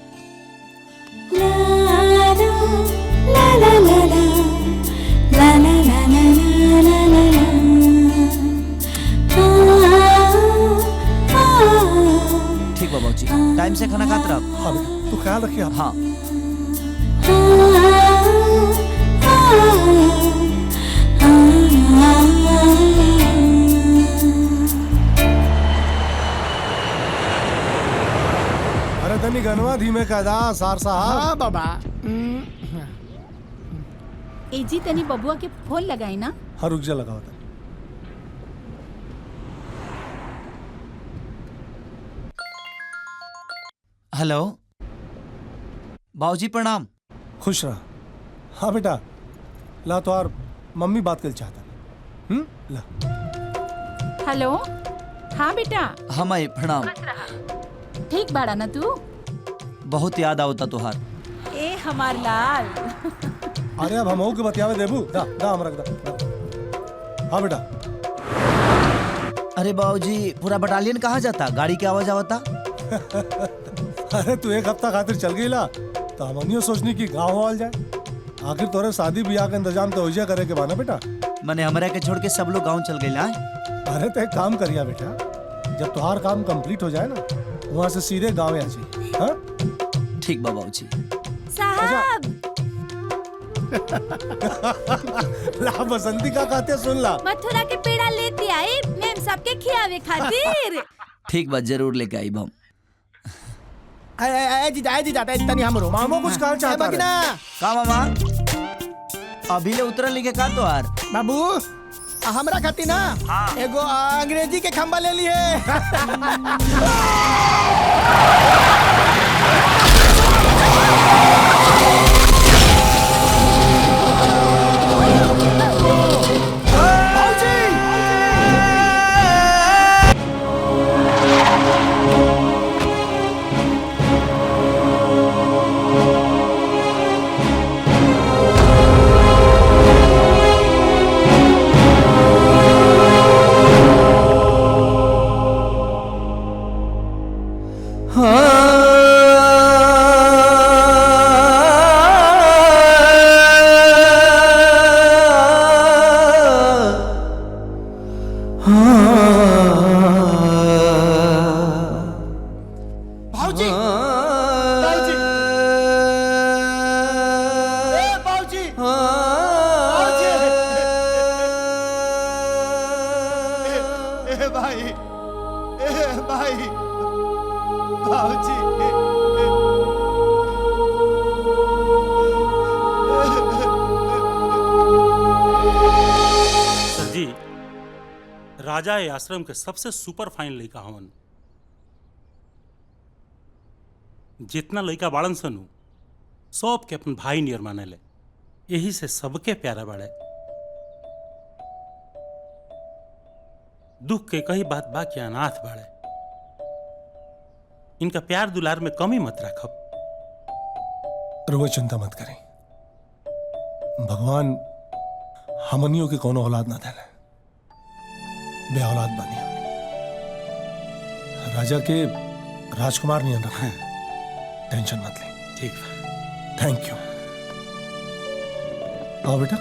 ठीक बा बाबूजी, टाइम से खाना खाते रहो। हाँ बेटा, तू ख्याल रखिए। हाँ। अरे तनी गनवा धीमे का दा सार साहब। हाँ बाबा। एजी तनी बबुआ के फोन लगाई ना। हाँ रुक जा, लगा होता। हेलो बाबूजी, प्रणाम। खुश रहा। हाँ बेटा, ला तो यार मम्मी बात कर चाहता। ला। हेलो। हाँ बेटा। हाँ माई, प्रणाम। ठीक बाड़ा ना तू? बहुत याद आवता तुहार। ए हमार लाल। अरे अब हम के बतियावे देबू। दा दा हम रख दा। हाँ बेटा। अरे बाबूजी, पूरा बटालियन कहाँ जाता? गाड़ी की आवाज आवता। अरे तू एक हफ्ता खातिर चल गई ला, तो हमनियो सोचनी कि गाँव हाल जाए। आखिर तोरे शादी ब्याह का इंतजाम तो होइजा करे के बाना बेटा। मैंने हमरा के छोड़ के सब लोग गाँव चल गए। अरे तो एक काम करिया बेटा, जब तुहार काम कंप्लीट हो जाए ना, वहाँ से सीधे गाँव आ जाइए। हाँ ठीक बाबूजी। साहब ला बसंती का कहते सुन ला। मथुरा के पेड़ा लेती आई मैम सबके खियावे खातिर। ठीक बात, जरूर लेके आई हम। जी तनी हमरो मामो कुछ कहा चाहता है। का मामा, अभी ले उतरल लिखे का तो यार। बाबू हमरा खाती ना एगो अंग्रेजी के खंबा ले लिए। राजा ए आश्रम के सबसे सुपर फाइन लड़का हवन। जितना लड़का बाड़न सनु सब के अपन भाई नियर माने ले, यही से सबके प्यारा बाड़े। दुख के कही बात बा कि अनाथ बाड़े, इनका प्यार दुलार में कमी मत रखब। रुआ चिंता मत करें, भगवान हमनियों के कोनो औलाद ना देले, बे औलाद बनी हमने। राजा के राजकुमार नहीं रखा, टेंशन मत ले। ठीक है, थैंक यू। आओ बेटा।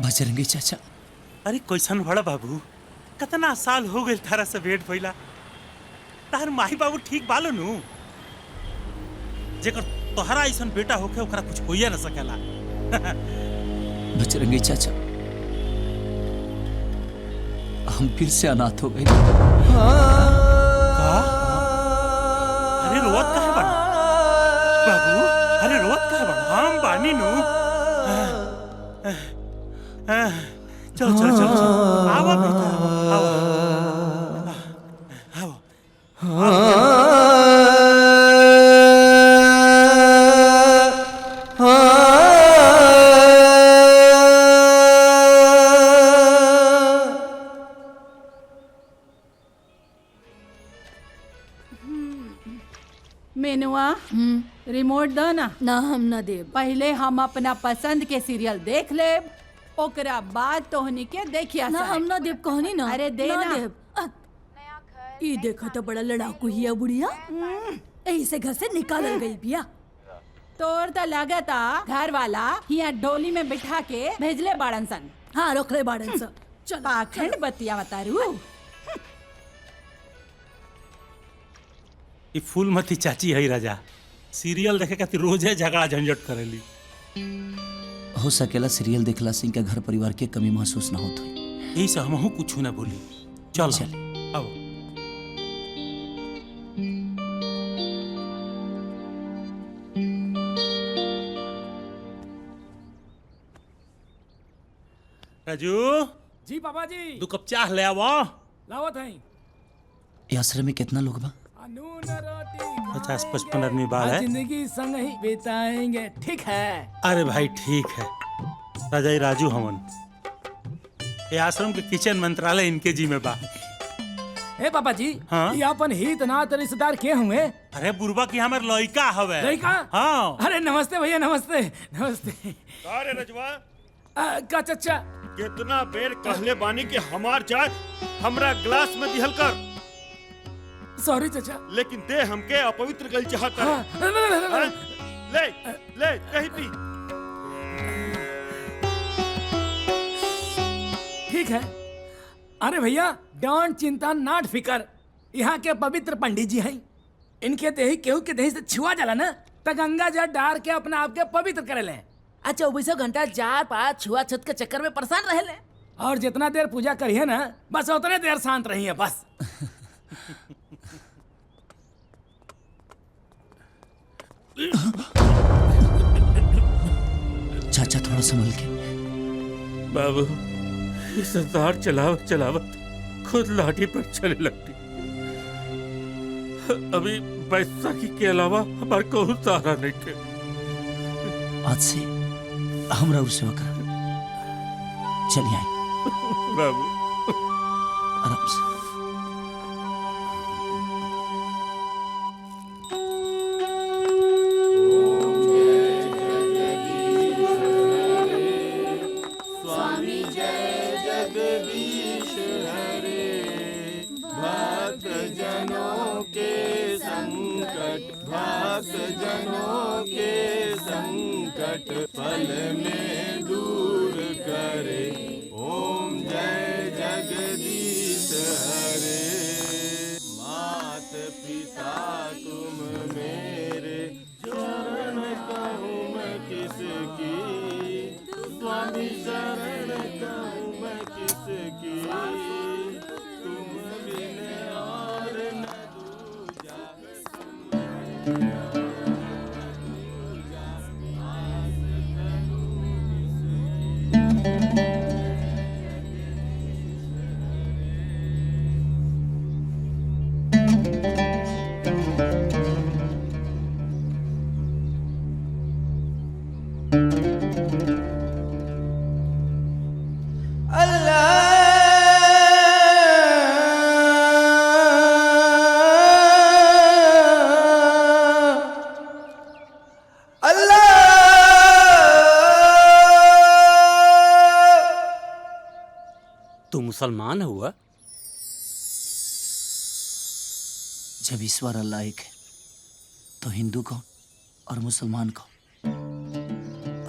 बजरंगी चाचा। अरे कैसन बड़ा बाबू, कितना साल हो गए तारा से भेंट भइला। तार माही बाबू ठीक बालो नु? जेकर तोहरा ऐसन बेटा होके ओकरा कुछ होइए न सकेला। बजरंगी चाचा, हम फिर से अनाथ हो गए। अरे रोवत काहे बड़ा बाबू? अरे रोवत काहे बड़ा? हम बानी नु। चल चल चल चल, आवा बेटा, आवा। मेनुआ, रिमोट दो ना। ना हम ना देब। पहले हम अपना पसंद के सीरियल देख लेब, ओकरा बाद तोहनी के देखिया। ना हम ना देब कहनी ना। अरे दे ना। देब। ई देखो तो बड़ा लड़ाकू हिया बुढ़िया, यही से घर से निकालल गई बिया। तोर तो लागता घर वाला हिया डोली में बिठा के भेजले बाड़न सन। हाँ रोकले बाड़न सन। चल पाखंड बतिया बतारू। ई फूलमती चाची है राजा, सीरियल देखे खातिर रोजे झगड़ा झंझट करेली। हो सकेला सीरियल देखला से इनका घर परिवार के कमी महसूस ना होत होई। यही से हमहू कुछ ना बोली। चल आओ। राजू जी पापा जी। 2 कप चाह ले आवो। लावत हैं। ये आश्रम में कितना लोग बा? 50-55 आदमी बाल है। जिंदगी संग ही बिताएंगे, ठीक है? अरे भाई ठीक है। राजा ही राजू हमन, ये आश्रम के किचन मंत्रालय इनके जी में बा। ए पापा जी, हाँ? ये अपन हित नात रिश्तेदार के हुए? अरे बुरबा की हमर लइका हवे। लइका? हाँ। अरे नमस्ते भैया, नमस्ते नमस्ते। अरे रजवा, का चचा कितना बेर कहले बानी कि हमार चाय हमरा ग्लास में दिहल कर। सॉरी चचा। लेकिन दे हमके अपवित्र गल चाहता है। हाँ। ले ले कहीं पी। ठीक है। अरे भैया, डोंट चिंता नॉट फिकर, यहाँ के पवित्र पंडित जी हैं। इनके देही केहू के देही से छुआ जाला ना त गंगा जल डार के अपना आप के पवित्र करे ले। 24 घंटा जार पार छुआ छत के चक्कर में परेशान रहे ले। और जितना देर पूजा करिए ना, बस उतने देर शांत रहिए बस। चाचा थोड़ा संभल के। बाबू, ये सरदार चलावत चलावत खुद लाठी पर चले लगती। अभी बैसाखी के अलावा हमारे को सहारा नहीं थे। आज से हमरा और सेवा करा। चलिए आए बाबू, आराम से। स्वामी जय जगदीश हरे, भक्त जनों के संकट, भक्त जनों के संकट पल में दूर करे। ओम जय जगदीश हरे। मात पिता तुम मेरे, शरण कहूँ मैं किसकी, स्वामी शरण कहूँ मैं किसकी, तुम बिन और न दूजा। तू मुसलमान हुआ? जब ईश्वर अल्लाह एक है तो हिंदू कौन और मुसलमान कौन?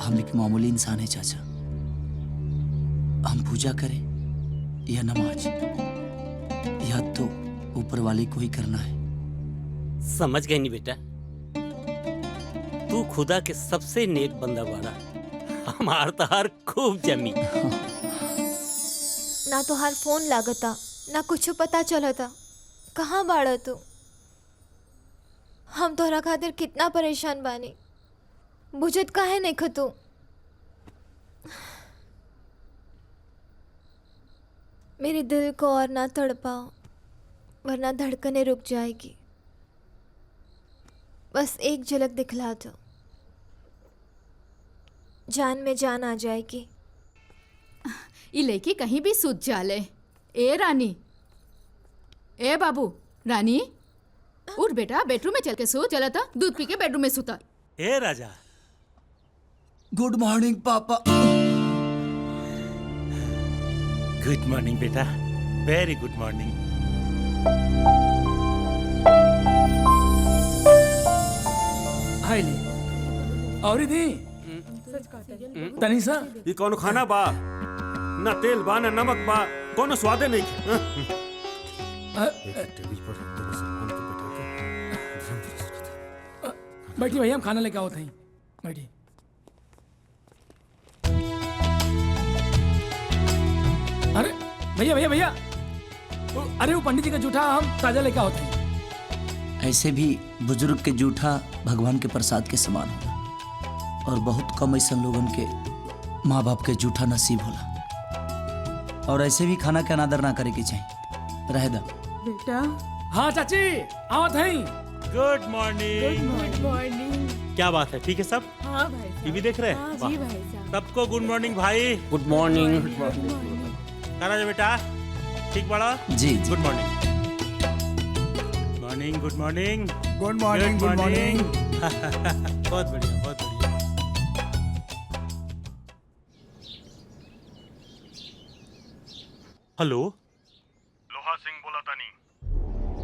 हम एक मामूली इंसान है चाचा। हम पूजा करें या नमाज, या तो ऊपर वाले को ही करना है। समझ गए नहीं बेटा, तू खुदा के सबसे नेक बंदा बाड़ा। हमार तहार खूब जमी। ना तो हर फोन लागता, ना कुछ पता चलता। कहाँ बाड़ा तू? हम तोहरा खातिर कितना परेशान बानी, बुझत काहे नहीं खतू? मेरे दिल को और ना तड़पाओ, वरना धड़कने रुक जाएगी। बस एक झलक दिखला दो, जान में जान आ जाएगी। ये लड़की कहीं भी सूत जाले। ए रानी, ए बाबू, रानी उठ बेटा, बेडरूम में चल के सो। चला था दूध पी के बेडरूम में सुता। ए राजा, गुड मॉर्निंग पापा। गुड मॉर्निंग बेटा, वेरी गुड मॉर्निंग। हाय ले और दी तनीसा, ये कौन खाना बा? ना तेल बा ना नमक बा, कोनो स्वादे नहीं। बैठी भैया, हम खाना लेके आओ थे। बैठी। अरे भैया भैया भैया, अरे वो पंडित जी का जूठा हम ताजा लेके आओ थे। ऐसे भी बुजुर्ग के जूठा भगवान के प्रसाद के समान होला, और बहुत कम ऐसा लोगन के माँ बाप के जूठा नसीब होला। और ऐसे भी खाना के अनादर ना करे के चाहिए। रह दा बेटा। हाँ चाची, आओ थे। Good morning. Good morning. क्या बात है, ठीक है सब? हाँ भाई साहब। टीवी देख रहे हैं? हाँ वाह। जी भाई साहब। सबको गुड मॉर्निंग भाई। Good morning. करा जा बेटा, ठीक बड़ा? जी। Good morning. Morning, good morning. Good morning, good morning. बहुत बढ़िया, बहुत बढ़िया। हेलो, लोहा सिंह बोला तानी।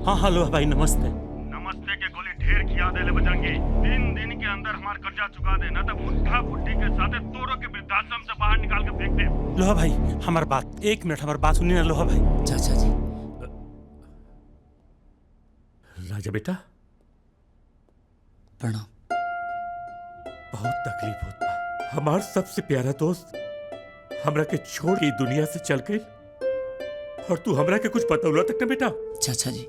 हाँ हेलो भाई, नमस्ते। नमस्ते के गोली ढेर खिया देले बजंगी। 3 दिन के अंदर हमार कर्जा चुका दे, ना तो बुढ़ा बुढ़ी के साथे तोरो के वृद्धाश्रम से बाहर निकाल के फेंक दे। लोहा भाई, हमार बात, एक मिनट हमार बात सुनिए ना लोहा भाई। चाचा जी। राजा बेटा, प्रणाम। बहुत तकलीफ होत बा। हमार सबसे प्यारा दोस्त हमरा के छोड़ के दुनिया से चल गई, और तू हमरा के कुछ बतौला तक ना बेटा। चाचा जी,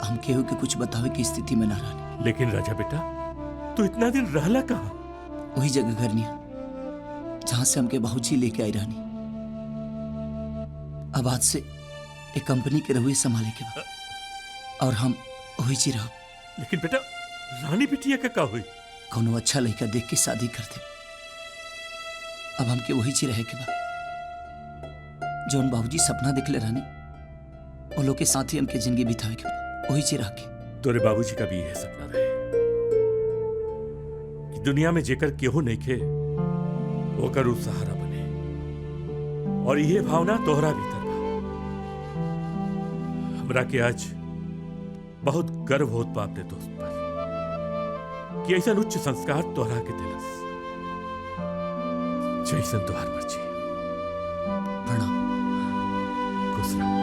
हम केहू के कुछ बतावे की स्थिति में ना रहनी। लेकिन राजा बेटा, तू इतना दिन रहला कहाँ? वही जगह करनिया जहां से हमके बाबूजी लेके आई रहनी। अब आज से एक कंपनी के रहुए संभाले के बा, और हम वही ची रह। लेकिन बेटा, रानी बिटिया का हुई? कोनो अच्छा लड़का देख के शादी कर दे। अब हमके वही ची रहे के बा जौन बाबूजी सपना देखले रहनी, वो लोग के साथ ही हमके जिंदगी बितावे के बा। वही ची रह के। तोरे बाबूजी का भी यह सपना रहे कि दुनिया में जेकर केहू नहीं खे ओकर उ सहारा बने, और यह भावना तोहरा भीतर बा। हमरा के आज बहुत गर्व होत बा अपने दोस्त पर कि ऐसा उच्च संस्कार तोहरा के दिलस। जैसन तोहार मर्जी। प्रणाम। खुश रहो।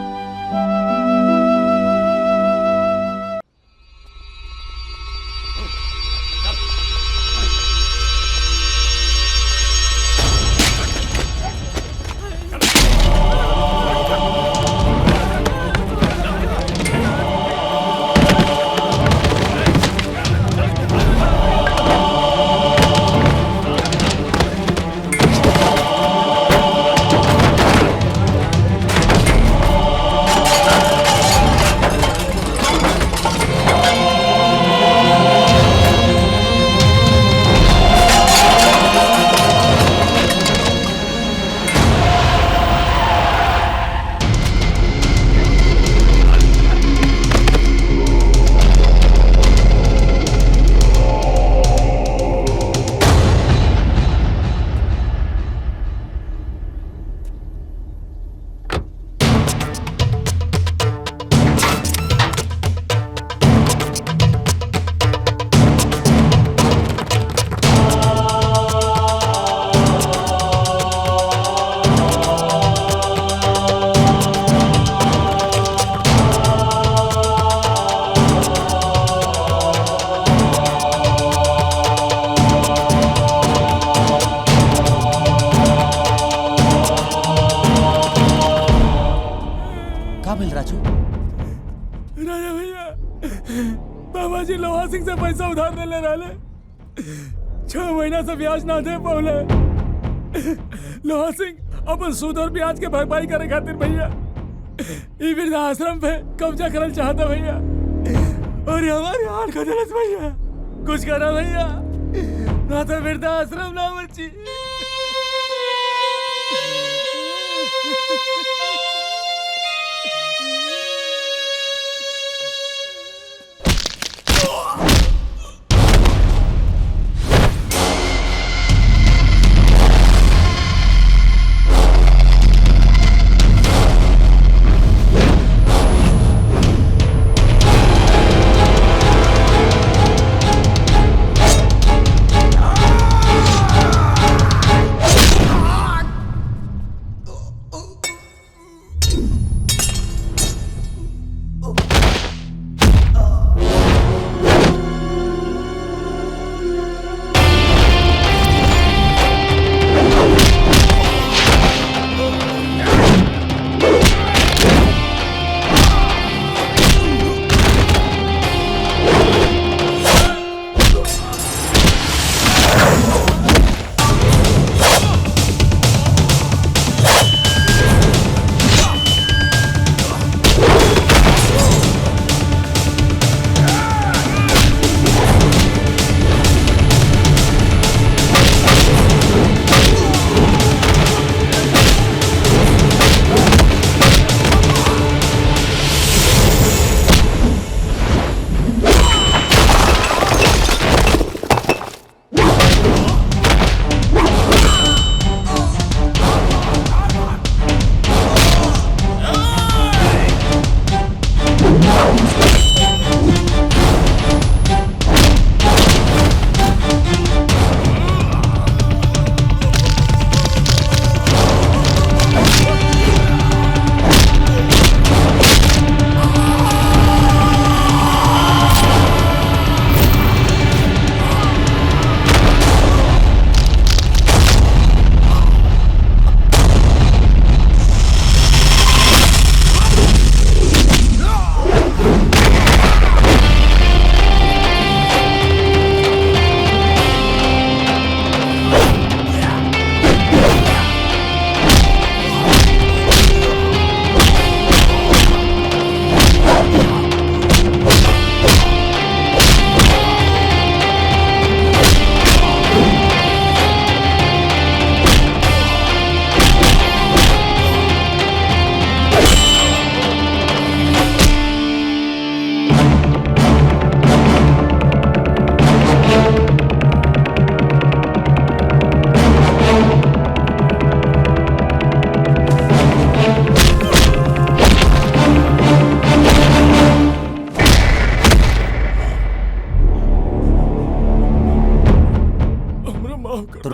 लोहा सिंह से पैसा उधार ले ले रहे 6 महीना से ब्याज ना दे पौले। लोहा सिंह अपन सूद और ब्याज के भरपाई करे खातिर भैया ई वृद्धाश्रम पे कब्जा करल चाहता भैया, और ये हमारी हाल को दिलस भैया। कुछ करा भैया, ना तो वृद्धाश्रम ना बची।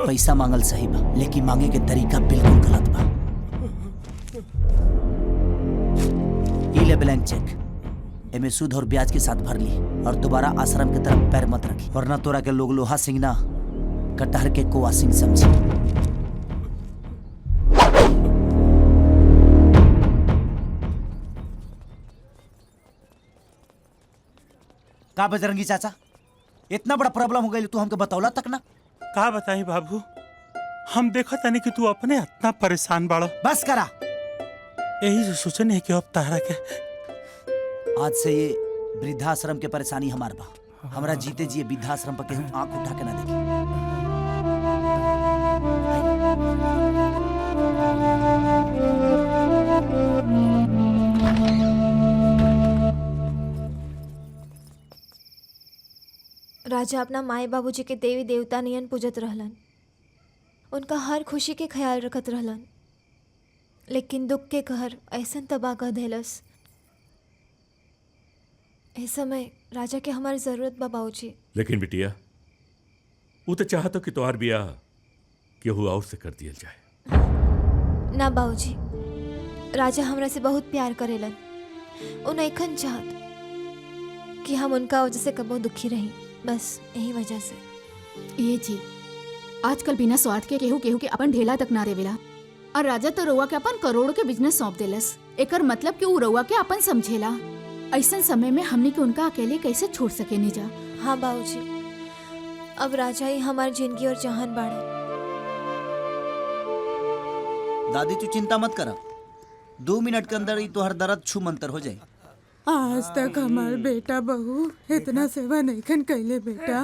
पैसा मांगल सही बा, लेकिन मांगे के तरीका बिल्कुल गलत बा। ई ले ब्लैंक चेक, एमे सूद और ब्याज के साथ भर ली और दोबारा आश्रम की तरफ पैर मत रखी, वरना तोरा के लोग लोहा सिंह ना कटहर के कोआ सिंह समझी। का बजरंगी चाचा, इतना बड़ा प्रॉब्लम हो गई तू हमके बतौला तक ना? का बताई बाबू, हम देखा तनी कि तू अपने इतना परेशान बाड़ो। बस करा, यही जो सोचने कि अब तारा के आज से ये वृद्धाश्रम के परेशानी हमार बा। हमरा जीते जी वृद्धाश्रम पर केहू आंख उठा के ना देखी। राजा अपना माए बाबूजी के देवी देवता नियन पूजत रहलन, उनका हर खुशी के ख्याल रखत रहलन, लेकिन दुख के कहर ऐसन तबाह कर देलस। इस समय राजा के हमारी जरूरत बा बाबूजी। लेकिन बिटिया, वो तो चाहतो कि तोहार बियाह केहू और से कर दिया जाए। ना बाबूजी, राजा हमरा से बहुत प्यार करेलन, उन ऐखन चाहत कि हम उनका वजह से कबो दुखी रही, बस यही वजह से। ये जी, आजकल बिना स्वार्थ के केहू केहू के अपन ढेला तक ना रेवेला, और राजा तो रउआ के अपन करोड़ों के बिजनेस सौंप देलस। एकर मतलब कि उ रउआ के अपन समझेला। ऐसन समय में हमनी के उनका अकेले कैसे छोड़ सके नहीं जा। हाँ बाबूजी, अब राजा ही हमारी जिंदगी और जहान बाड़े। दादी तू चिंता मत करा, 2 मिनट के अंदर ही तो हर दर्द छू मंतर हो जाए। आज तक हमार बेटा बहू इतना सेवा नहीं कैले बेटा,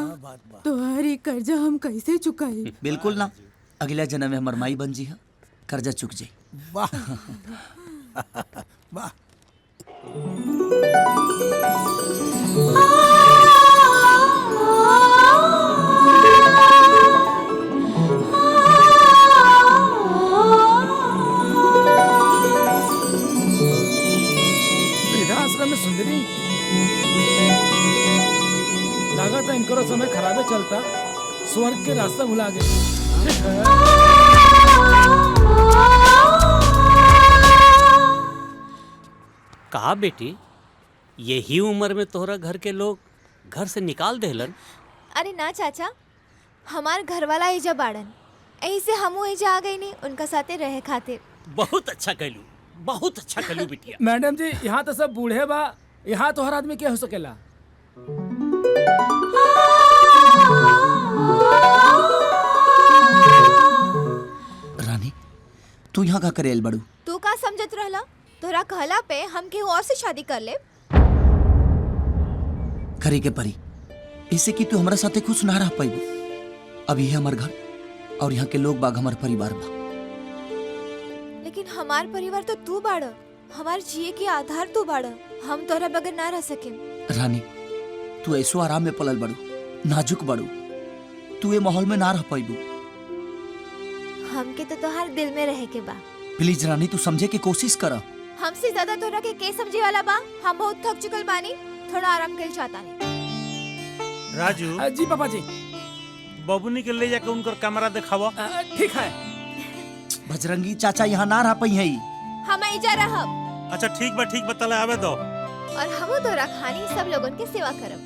तुम्हारी कर्जा हम कैसे चुकाई? बिल्कुल ना, अगला जन्म में हमार माई बन जी है, कर्जा चुक जाए। वाह वाह। वृद्धाश्रम में सुंदरी लगा था इनको समय खराबे चलता, स्वर्ग के रास्ता भुला गए। कहा बेटी, यही उम्र में तोहरा घर के लोग घर से निकाल देहलन? अरे ना चाचा, हमार घर वाला एजा बाड़न, यही से हमू एजा आ गई नहीं उनका साथे रहे खातिर। बहुत अच्छा कहलू, बहुत अच्छा कहलू बिटिया। मैडम जी, यहाँ तो सब बूढ़े बा, यहाँ तो हर आदमी क्या हो सकेला। रानी तू यहाँ का करे बड़ू? तू का समझत रहला? तोरा कहला पे हम केहू और से शादी कर ले। करे के परी, इससे कि तू हमारा साथे खुश ना रह पाई। अब ये हमार घर और यहाँ के लोग बाग हमार परिवार बा। लेकिन हमार परिवार तो तू बाड़, हमार जिए के आधार तू बाड़, हम तोरा बगैर ना रह सके। रानी तू ऐसो आराम में पलल बड़ू, नाजुक बड़ू, तू ये माहौल में ना रह पाईबू। हमके तो तोहार दिल में रहे के बा। प्लीज रानी तू समझे की कोशिश करा। हमसे ज्यादा तोरा के समझे वाला बा? हम बहुत थक चुकल बानी, थोड़ा आराम कर चाहता नहीं। राजू। जी पापा जी। बबुनी के ले जाके उनकर कमरा दिखावा। ठीक है। बजरंगी चाचा यहाँ ना रह पाई है। हम एजा रहब। अच्छा ठीक बा तले आवे दो। और हम तोरा खानी सब लोगन के सेवा करब।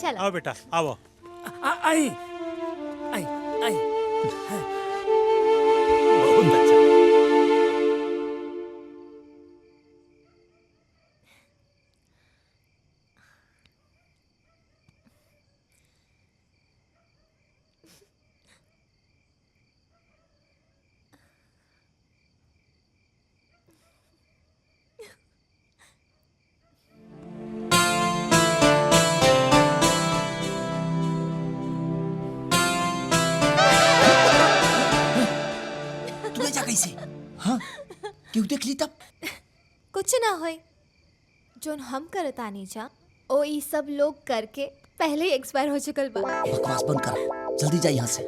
चलो। आओ बेटा, आओ। आई आई आई। बहुत अच्छा। हाँ क्यों देख ली तब? कुछ ना होए, जोन हम करता नहीं जा ओ ई सब लोग करके पहले ही एक्सपायर हो चुकल बा। बकवास बंद कर, जल्दी जा यहाँ से।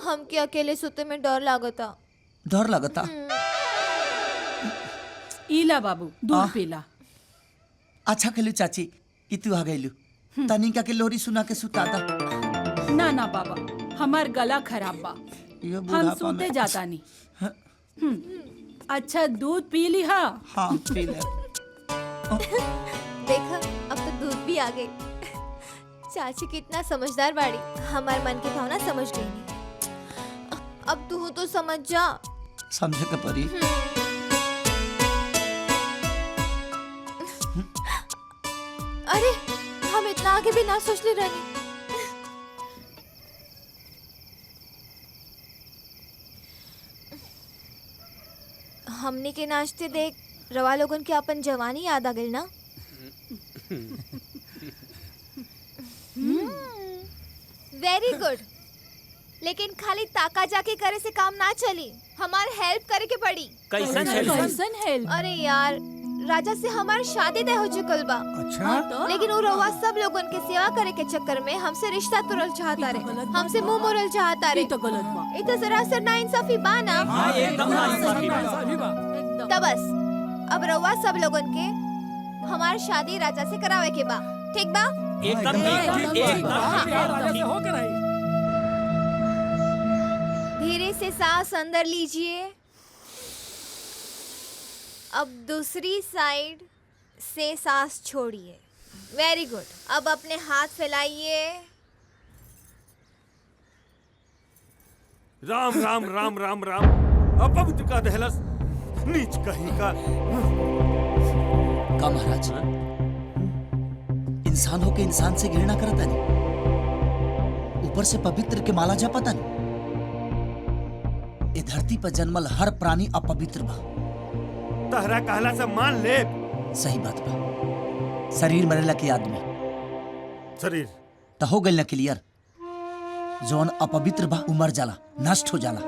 हम के अकेले सुते में डर लागता। डर लगता? इला बाबू दूध पीला। अच्छा खेलू चाची कि तू आ गईलू, तनिका के लोरी सुना के सुता दा। ना ना बाबा, हमार गला खराब बा, हम सोते जाता नहीं। अच्छा दूध पी ली? हाँ पी ले। देखा अब तो दूध भी आ गई। चाची कितना समझदार बाड़ी, हमारे मन की भावना समझ गई नहीं। अब तू तो समझ जा। समझे के परी। अरे हम इतना आगे भी ना सोच ले रही। हमने के नाचते देख रवा लोगन के अपन जवानी याद आ गई ना। वेरी गुड, लेकिन खाली ताका जाके करे से काम ना चली, हमार हेल्प करे के पड़ी। कैसन हेल्प? अरे यार राजा से हमार शादी तय हो चुकल बा। अच्छा? लेकिन वो रवा सब लोगन के सेवा करे के चक्कर में हमसे रिश्ता तोड़ल चाहता रे, हमसे मुंह मोड़ल चाहता रे। तो गलत बा। ये तो जरा सर ना इंसाफी बा ना। हाँ, एकदम नाइंसाफी बा। तब बस अब रवा सब लोगन के हमार शादी राजा से करावे के बा, ठीक बा? एकदम धीरे से सांस अंदर लीजिए, अब दूसरी साइड से सांस छोड़िए। वेरी गुड, अब अपने हाथ फैलाइए। राम राम राम राम राम। अपवित्र का दहलस, नीच कहीं का। का महाराज इंसान होके इंसान से घृणा करता नहीं, ऊपर से पवित्र के माला जपता नहीं। ये धरती पर जन्मल हर प्राणी अपवित्र बा। तहरा कहला से मान ले। सही बात बा। शरीर मरेला के याद में शरीर तो हो गइल ना क्लियर। जौन अपवित्र बा उ मर जाला, नष्ट हो जाला,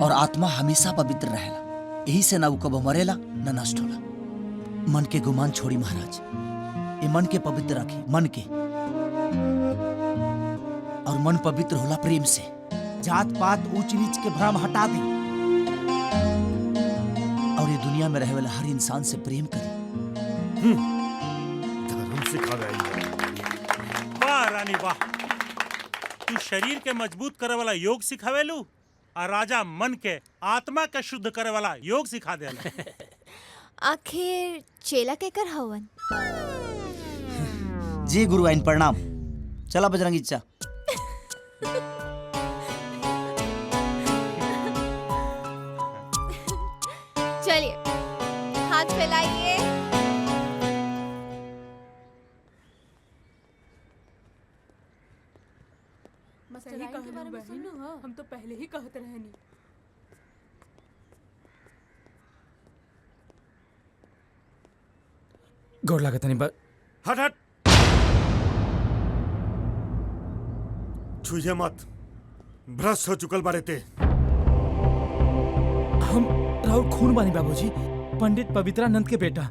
और आत्मा हमेशा पवित्र रहेला। यही से ना उ कबो मरेला ना नष्ट होला। मन के गुमान छोड़ी महाराज, ये मन के पवित्र रखी, मन के। और मन पवित्र होला प्रेम से। जात पात ऊंच नीच के भ्रम हटा दे और ये दुनिया में रहे वाला हर इंसान से प्रेम करे। धर्म सिखा रही। वाह रानी वाह, तू शरीर के मजबूत करे वाला योग सिखावेलू और राजा मन के आत्मा के शुद्ध करे वाला योग सिखा देला। आखिर चेला केकर हवन? जी गुरु आइन प्रणाम। चला बजरंगी चा। चलिए हाथ फैलाइए। सही कहलू बहन, हम तो पहले ही कहत रहनी। गोड़ लागत नहीं बस। हट हट, छुइए मत, भ्रष्ट हो चुकल बारे ते। हम राहुल खून बानी बाबूजी, पंडित पवित्रानंद के बेटा।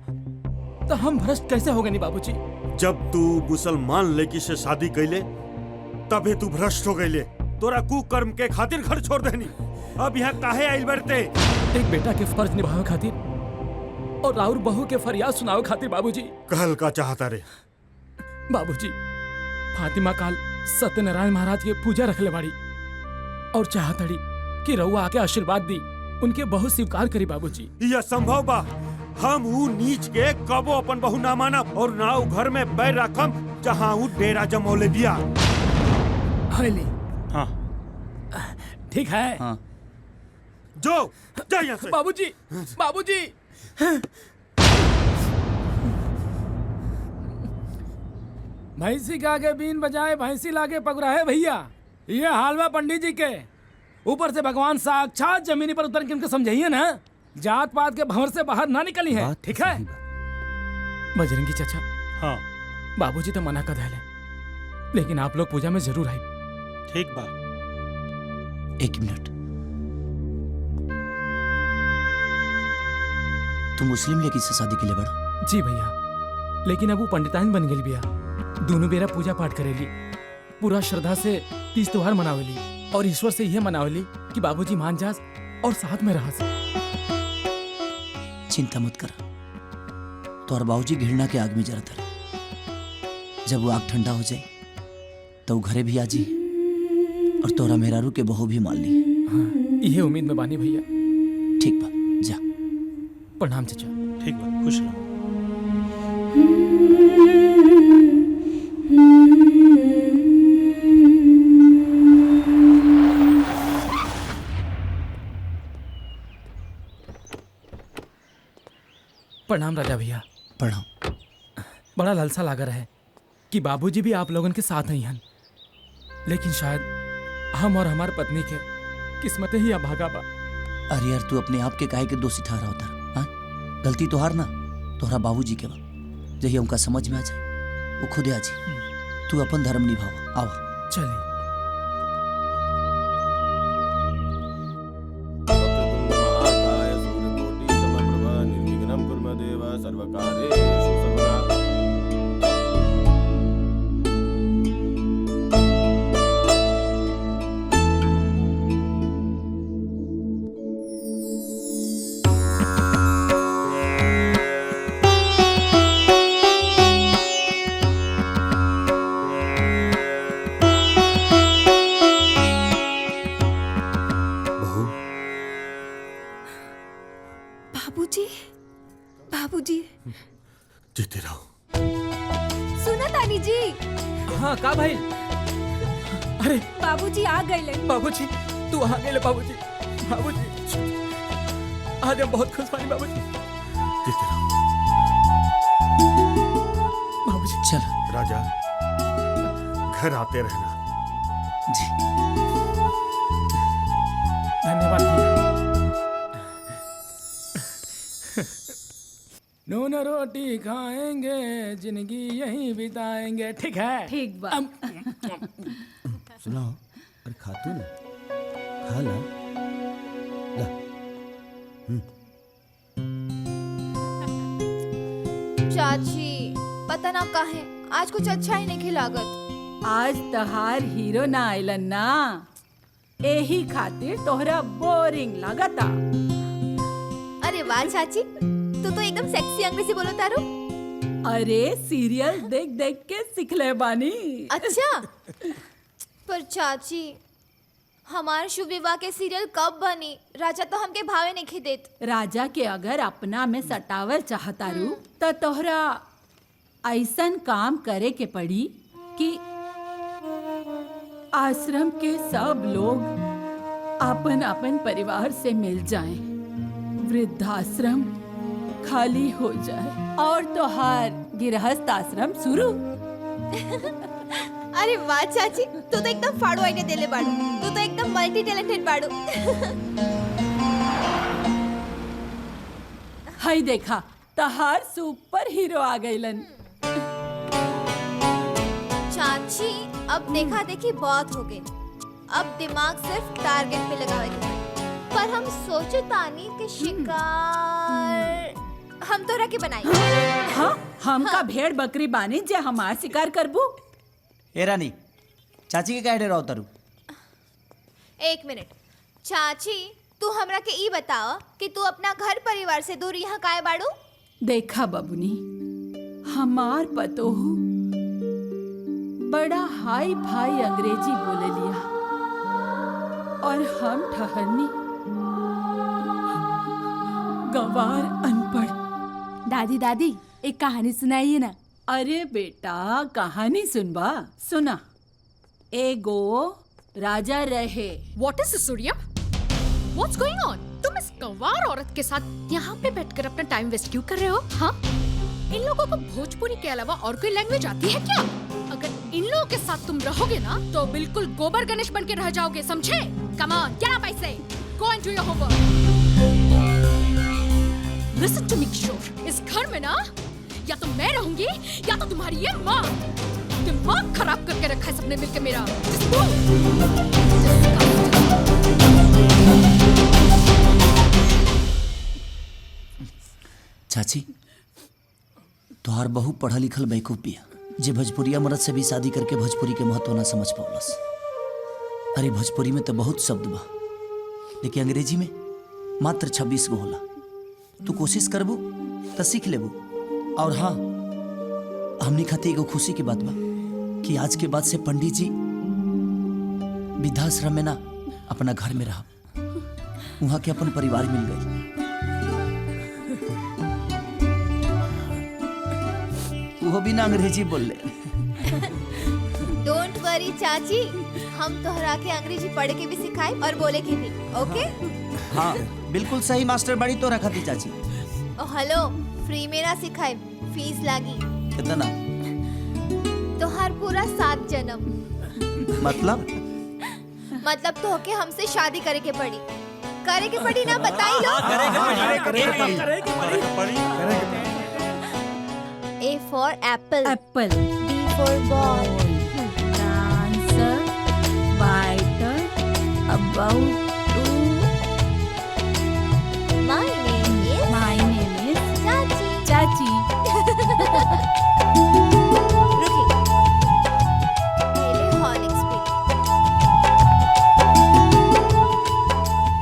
तो हम भ्रष्ट कैसे हो गए नहीं बाबूजी? जब तू मुसलमान लड़की से शादी कैले तबे तू भ्रष्ट हो गईले। तोरा कुकर्म के खातिर घर छोड़ देनी। अब यहाँ काहे आइल बरते? एक बेटा के फर्ज निभावे खातिर और राहुल बहू के फरियाद सुनावे खातिर बाबूजी। कहल का चाहता रे? बाबूजी, फातिमा काल सत्यनारायण महाराज के पूजा रखले बाड़ी और चाहतड़ी कि रउआ आके आशीर्वाद दी, उनके बहु स्वीकार करी बाबूजी। यह संभव बा? हम ऊ नीच के कबो अपन बहू ना मानब और ना ऊ घर में बैर रखम जहाँ ऊ डेरा जमौले दिया। हवेली। हाँ ठीक है। हाँ। जो जा यहाँ से। बाबूजी, बाबूजी। भैंसी का आगे बीन बजाए भैंसी लागे पगुराहे भैया। ये हालवा पंडित जी के ऊपर से भगवान साक्षात जमीनी पर उतर के उनको समझाइए ना, जात पात के भंवर से बाहर ना निकली है। ठीक है बजरंगी चाचा। हाँ बाबूजी तो मना कर रहे, लेकिन आप लोग पूजा में जरूर आए। ठीक बा। एक मिनट, तू मुस्लिम लड़की से शादी के लिए बड़ा? जी भैया, लेकिन अब वो पंडिताइन बन गई बिया। दोनों बेरा पूजा पाठ करेली, पूरा श्रद्धा से तीज त्योहार मनावेली और ईश्वर से यह मनावेली कि बाबूजी मान जास और साथ में रहा। चिंता मत कर, तोहर बाबूजी घृणा के आग में जरत रहे। जब वो आग ठंडा हो जाए तो वो घरे भी आ जी और तोरा मेहरारू के बहू भी मान ली। हाँ, यह उम्मीद में बानी भैया। ठीक बा, जा। प्रणाम चाचा। ठीक बा, खुश रहो। प्रणाम राजा भैया। प्रणाम। बड़ा लालसा लागा रहे कि बाबूजी भी आप लोगन के साथ ही हैं, लेकिन शायद हम और हमार पत्नी के किस्मत ही अभागा बा। अरे यार, तू अपने आप के काहे के दोषी ठहरा होता? हाँ, गलती तो हार ना तोहरा बाबूजी के बा। जही उनका समझ में आ जाए वो खुदे आ जाए। तू अपन धर्म निभावा। आवा चले। बाबूजी, बाबूजी। जीते रहो। सुना तानी जी। हाँ का भाई? अरे बाबूजी आ गए। बाबूजी तू आ गए। बाबूजी, बाबूजी आज हम बहुत खुश बानी बाबूजी। जीते रहो। बाबूजी। चल राजा घर आते रहना। धन्यवाद भैया। नून रोटी खाएंगे, जिंदगी यहीं बिताएंगे। ठीक है? ठीक बा। सुनाओ, अरे खातू ना, खा ला। चाची पता ना काहे आज कुछ अच्छा ही नहीं खिलागत। आज तहार हीरो ना आइलन ना, एही खातिर तोहरा बोरिंग लगता। अरे वाह चाची, तू तो एकदम सेक्सी अंग्रेजी बोलो तारू। अरे सीरियल देख देख के सिखले बानी। अच्छा पर चाची हमारे शुभ विवाह के सीरियल कब बनी? राजा तो हमके भावे नहीं खिदेत। राजा के अगर अपना में सटावल चाहतारू तो तोहरा ऐसन काम करे के पड़ी कि आश्रम के सब लोग अपन अपन परिवार से मिल जाएं, वृद्धाश्रम खाली हो जाए और तोहार गृहस्थ आश्रम शुरू। अरे वाह चाची, तू तो एकदम फाड़ू आईने देले बाड़ू। तू तो एकदम मल्टी टैलेंटेड बाड़ू। हाय देखा, तहार सुपर हीरो आ गइलन। चाची अब देखा देखी बहुत हो गई, अब दिमाग सिर्फ टारगेट पे लगावे के पड़ी। पर हम सोचे तानी के शिकार हम तोरा के बनाई। हाँ, हमका भेड़ बकरी बानी जे हमार शिकार करबू। ए रानी, चाची के काहे डराव तारू? एक मिनट चाची, तू हमरा के ई बताओ कि तू अपना घर परिवार से दूर यहाँ काहे बाड़ू? देखा बबुनी, हमार पतोहू बड़ा हाई फाई अंग्रेजी बोले लिया और हम ठहरनी गवार अनपढ़। दादी दादी एक कहानी सुनाइए ना। अरे बेटा, कहानी सुनबा? सुना। एगो राजा रहे। What is this, Surya? What's going on? तुम इस गंवार औरत के साथ यहाँ पे बैठकर अपना टाइम वेस्ट क्यों कर रहे हो? हाँ? इन लोगों को भोजपुरी के अलावा और कोई लैंग्वेज आती है क्या? अगर इन लोगों के साथ तुम रहोगे ना तो बिल्कुल गोबर गणेश बन के रह जाओगे, समझे? Come on, get up, I say. Go and do your homework. Listen to me, किशोर। इस घर में ना या तो मैं रहूंगी या तो तुम्हारी ये माँ। दिमाग खराब करके रखा है सबने मिलकर मेरा। चाची, तोहार बहु पढ़ा लिखल बेवकूफ बिया जे भोजपुरिया मर्द से भी शादी करके भोजपुरी के महत्व ना समझ पावलस। अरे भोजपुरी में तो बहुत शब्द बा, लेकिन अंग्रेजी में मात्र 26 गो होला। तू कोशिश करबू तो सीख लेबू। और हाँ, हमनी खातिर एगो खुशी की बात बा कि आज के बाद से पंडित जी वृद्धाश्रम में ना अपना घर में रहा, वहाँ के अपन परिवार मिल गए। वो भी ना अंग्रेजी बोल ले। डोंट वरी चाची, हम तोहरा के अंग्रेजी पढ़ के भी सिखाए और बोले के भी। ओके? हाँ बिल्कुल सही मास्टर बड़ी तो रखा थी चाची। ओ हेलो, फ्री में ना सिखाए, फीस लागी। कितना? तोहार पूरा 7 जन्म। मतलब तो के हमसे शादी करे के पड़ी। करे के पड़ी ना, बताई लो। A for apple. Apple. B for ball. Dancer, biter, about to. My name is. My name is Chachi. Chachi. रुकी। पहले हॉर्लिक्स पी।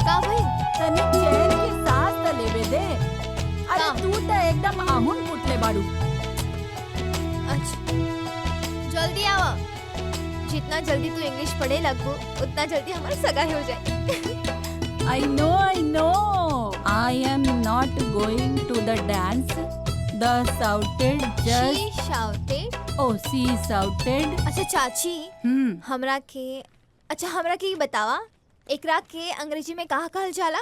का भाई? तने चैन के साथ त लेवे दे। अरे तू तो एकदम आहुन फुटले बाड़ू। अच्छा, जल्दी आओ। जितना जल्दी तू इंग्लिश पढ़े लगो उतना जल्दी हमारा सगाई हो जाए। I know. I am not going to the dance. The shouted just. She shouted. Oh, she shouted. अच्छा चाची, हमरा के बतावा, एकरा के अंग्रेजी में कहा कहल जाला?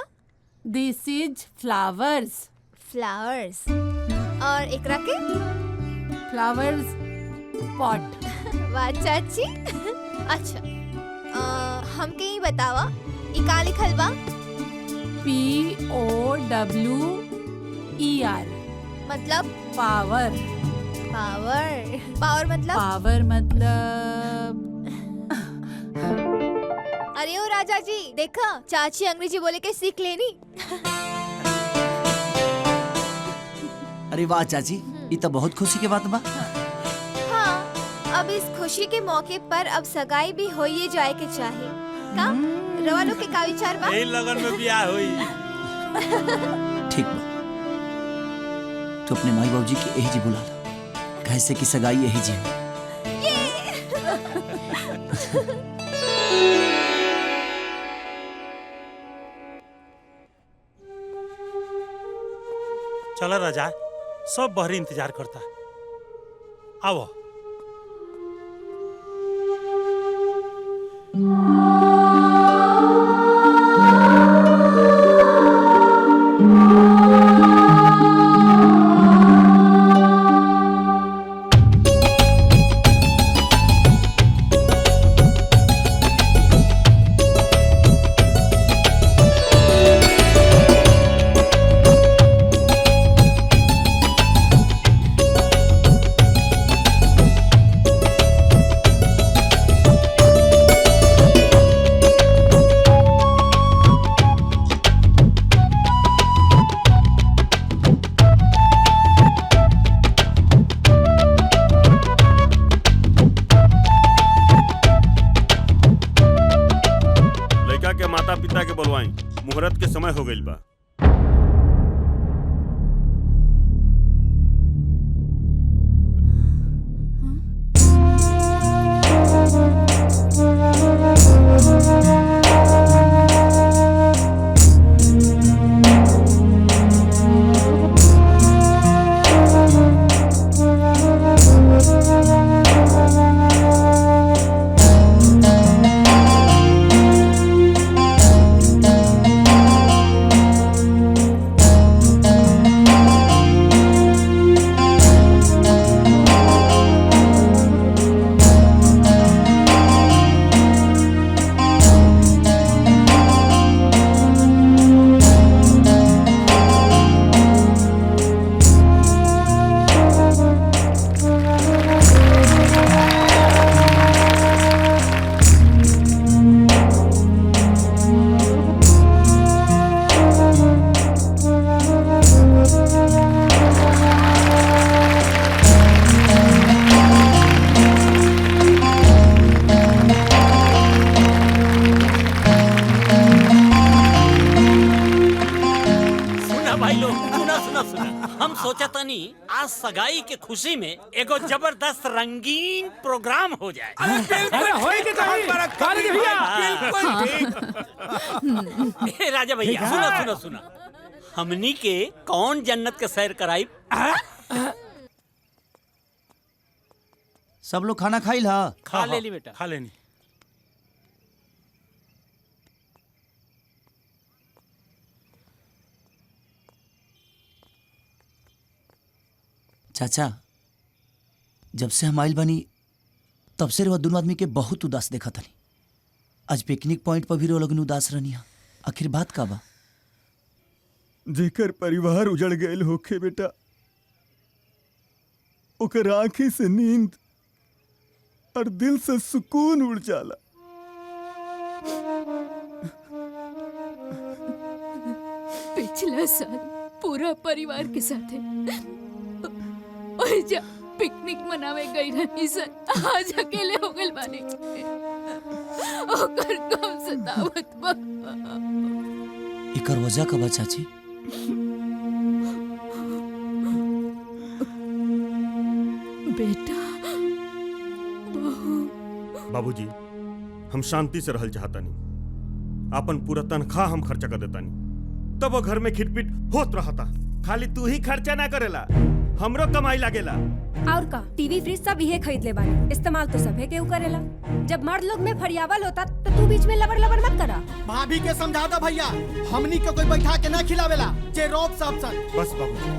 This is flowers. Flowers. और एकरा के? Flowers pot. वाह चाची। अच्छा हमके ही बतावा ई का लिखल बा? POWER मतलब पावर। पावर पावर मतलब? पावर मतलब अरे ओ राजा जी देखा चाची अंग्रेजी बोले के सीख लेनी। अरे वाह चाची, ये तो बहुत खुशी की बात बा। हाँ अब इस खुशी के मौके पर अब सगाई भी होइए जाए के चाहे का? रवा लोग के का विचार बा? यही लगन में ब्याह हुई। ठीक बा, तो अपने माई बाबूजी के यही जी बुला ला, कैसे की सगाई यही जी है। चला राजा, सब बहरी इंतजार करता। आओ। पिता के बोलवाई, मुहूर्त के समय हो गइल बा। आज सगाई के खुशी में एगो जबरदस्त रंगीन प्रोग्राम हो जाए। राजा भैया सुनो सुनो सुनो, हमनी के कौन जन्नत के सैर कराई? सब लोग खाना खाइल हा? खा ले ली बेटा, खा लेनी। चाचा, जब से हम आइल बनी तब से वह दोनों आदमी के बहुत उदास देखा था। आज पिकनिक पॉइंट पर भी रो लोग उदास रहनी। आखिर बात का बा? जेकर परिवार उजड़ गए होखे बेटा, ओकर आंखी से नींद और दिल से सुकून उड़ जाला। पिछला साल पूरा परिवार के साथ और जब पिकनिक मनावे गई रही सन, आज अकेले हो गए बानी। ओकर कम सतावत बा। एकर वजह का बा चाची? बेटा, बाबूजी, हम शांति से रहल चाहतानी। अपन पूरा तनख्वाह हम खर्चा कर देतानी, तब वो घर में खिटपिट होत रहता। खाली तू ही खर्चा ना करेला, हमरो कमाई लागेला। और का टीवी फ्रिज सब इहे खरीद ले बानी, इस्तेमाल तो सभे केहू करेला। जब मर्द लोग में फरियावल होता तो तू बीच में लबर लबर मत करा। भाभी के समझा दो भैया, हमनी को कोई बैठा के ना खिलावेला जे रोब सब सन। बस बाबूजी,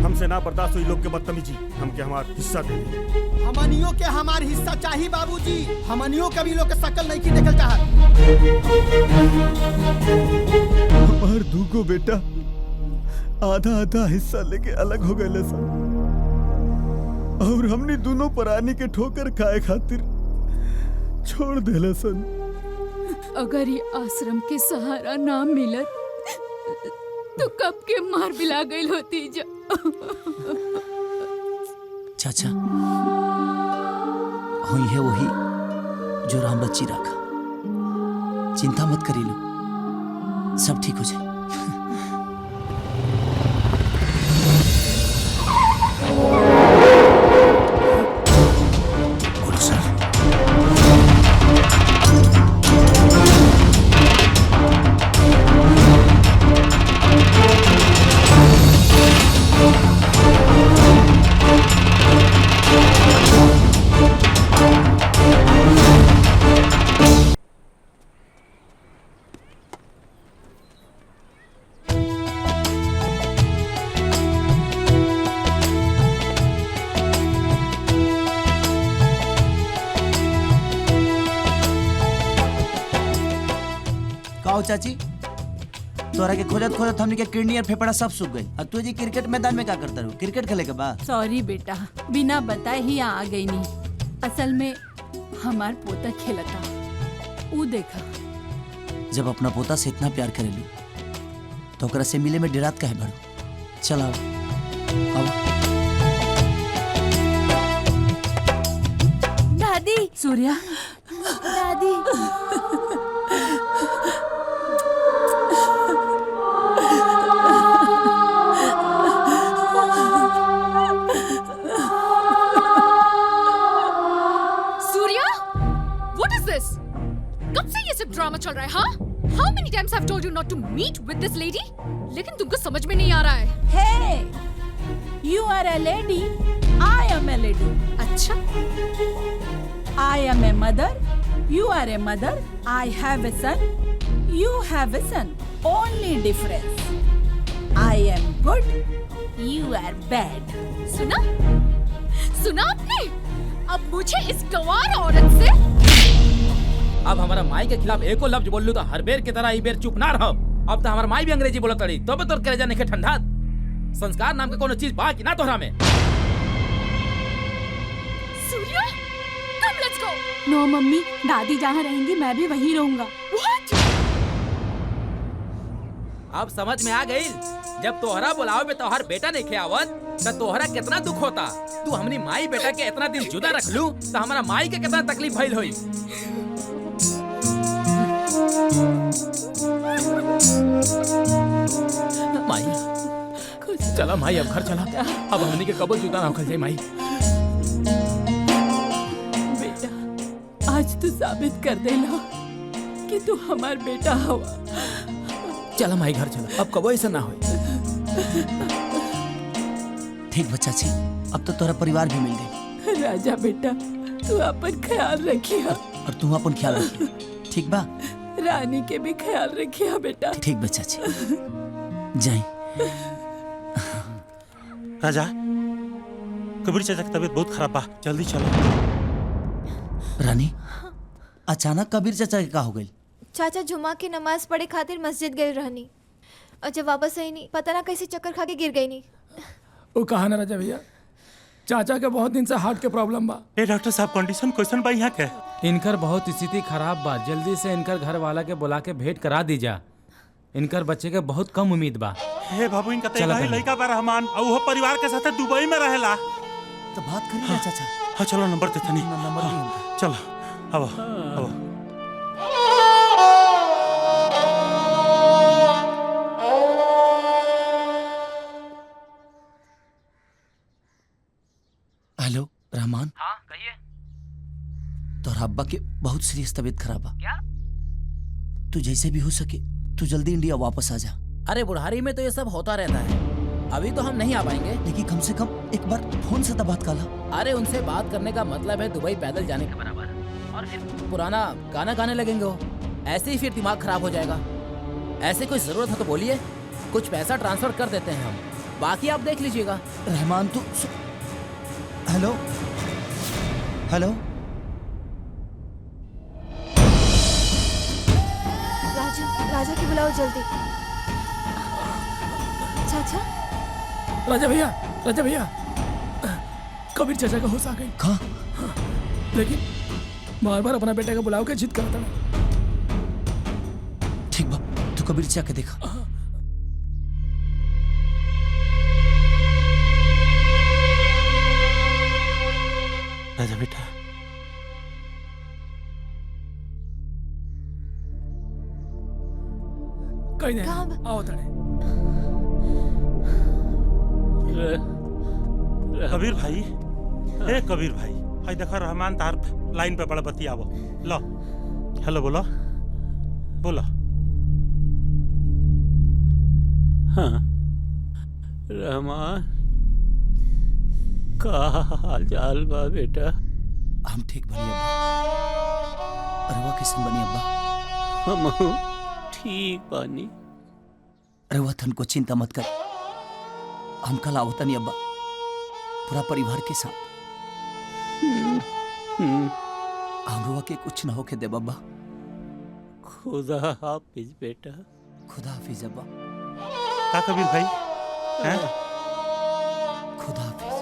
हमसे ना बर्दाश्त हुई लोग के बदतमीजी। हमके हमार हिस्सा दे दी। हमनियों के हमार हिस्सा चाहिए बाबूजी। हमनियों के भी लोग के शकल नहीं की देखल चाहत। हमार दूगो बेटा आधा आधा हिस्सा लेके अलग हो गए सन और हमने दोनों प्राणी के ठोकर खाए खातिर छोड़ देले सन। अगर ये आश्रम के सहारा ना मिलत तो कब के मार बिला गई होती जा। चाचा हुई है वही जो राम बच्ची रखा। चिंता मत करी लो, सब ठीक हो जाए। चाची तोरा के खोजत खोजत हमने के किडनी और फेफड़ा सब सूख गई। और तू जी क्रिकेट मैदान में क्या करता रहो? क्रिकेट खेले के बाद? सॉरी बेटा, बिना बताए ही आ गई नहीं। असल में हमार पोता खेलता, वो देखा। जब अपना पोता से इतना प्यार करेलू तो ओकरा से मिले में डरात काहे बड़ो? चल आओ आओ। दादी, सूर्या, दादी। ड्रामा चल रहा है, हाँ? How many times I've told you not to meet with this lady? लेकिन तुमको समझ में नहीं आ रहा है। Hey, you are a lady, I am a lady. अच्छा? I am a mother, you are a mother. I have a son, you have a son. Only difference, I am good, you are bad. सुना? सुना आपने? अब मुझे इस गंवार औरत से अब हमारा माई के खिलाफ एको लफ्ज बोल लू तो हर बेर की तरह ई बेर चुप ना रहो। अब तो हमारा माई भी अंग्रेजी बोलत रही तो तोर कलेजा नहीं ठंडा। संस्कार नाम के कोनो चीज बा कि ना तोहरा में? Surya, come let's go. No mummy, दादी जहाँ रहेंगी मैं भी वहीं रहूंगा। What? अब समझ में आ गई। जब तोहरा बुलाओ में तोहर बेटा नहीं खियावत तो तोहरा कितना दुख होता। तू हमनी माई बेटा के इतना दिन जुदा रख लू तो हमारा माई के कितना तकलीफ भइल होई। माई चला माई, अब घर चला। अब हमनी के कबो जुदा ना होखल जाए माई। बेटा, आज तू साबित कर देना कि तू हमार बेटा हवा। चला माई घर चला, अब कबो ऐसा ना होए। ठीक बच्चा छी, अब तो तोरा परिवार भी मिल गई। राजा बेटा, तू अपन ख्याल रखिया। और तू अपन ख्याल रखिया, ठीक बा? रानी के भी ख्याल रखिया बेटा। ठीक बच्चा छी, जाए। राजा, कबीर चाचा की तबीयत बहुत खराब बा, जल्दी चलो। रानी, अचानक कबीर चाचा के का हो गई? चाचा जुमा की नमाज पढ़े खातिर मस्जिद गए रहनी और जब वापस आई नहीं, पता ना कैसे चक्कर खा के गिर गई नहीं। वो कहा ना राजा भैया, चाचा के बहुत दिन से हार्ट के प्रॉब्लम बा। ए डॉक्टर साहब, कंडीशन क्वेश्चन बा यहाँ के? इनकर बहुत स्थिति खराब बा, जल्दी से इनकर घर वाला के बुला के भेंट करा दीजा। इनकर बच्चे के बहुत कम उम्मीद बा। हे बाबू, इनका तय लड़का बा रहमान और वो परिवार के साथ दुबई में रहेला। तो बात करी ना चाचा। हाँ चलो, नंबर देते नहीं। नंबर चलो, अब अब हेलो रहमान। हाँ कहिए। तोहरा अब्बा के बहुत सीरियस तबीयत खराब बा। क्या? तू जैसे भी हो सके तू जल्दी इंडिया वापस आ जा। अरे बुढ़ारी में तो ये सब होता रहता है, अभी तो हम नहीं आ पाएंगे। लेकिन कम से कम एक बार फोन से तो बात कर ला। अरे उनसे बात करने का मतलब है दुबई पैदल जाने के बराबर, और फिर पुराना गाना गाने लगेंगे वो। ऐसे ही फिर दिमाग खराब हो जाएगा। ऐसे कोई जरूरत है तो बोलिए, कुछ पैसा ट्रांसफर कर देते हैं हम। बाकी आप देख लीजिएगा। रहमान तू हेलो हेलो राजा राजा की बुलाओ जल्दी। चाचा राजा भैया कबीर चाचा का होश आ गई। कहाँ? लेकिन बार बार अपना बेटा का बुलाओ के जिद करता है। ठीक बा, तू कबीर चाचा के देखा। राजा बेटा कहीं नहीं आओ तड़े। कबीर भाई, ए कबीर भाई, आई देखा रहमान तार लाइन पे बड़ा बतियावो। लो हेलो बोलो बोलो। हाँ रहमान का हाल चाल बा बेटा? हम ठीक बनी अब्बा। अरवा किसन बनी अब्बा? हम ठीक बानी। अरवा थन को चिंता मत कर, हम कल आवतनी अब्बा पूरा परिवार के साथ। हमरवा के कुछ ना होके दे अब्बा। खुदा हाफिज बेटा। खुदा हाफिज अब्बा। का कबीर भाई हैं? खुदा हाफिज।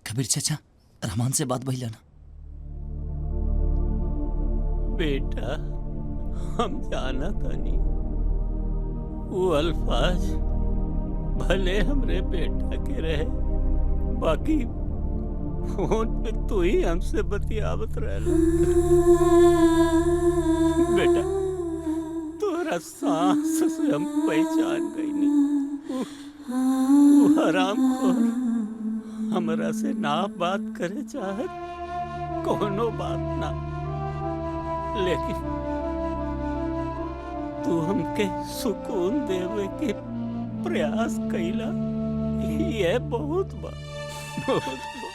कबीर चाचा रहमान से बात भइला ना? बेटा हम जाना तानी वो अल्फाज भले हमरे बेटा के रहे, बाकी फोन पे तू ही हमसे बतियावत रहला। बेटा तोरा सांस से हम पहचान गई नहीं। वो हरामखोर हमरा से ना बात करे चाहत कोनो बात ना, लेकिन तू हमके सुकून देवे के प्रयास कैला, ये बहुत बा बहुत बा।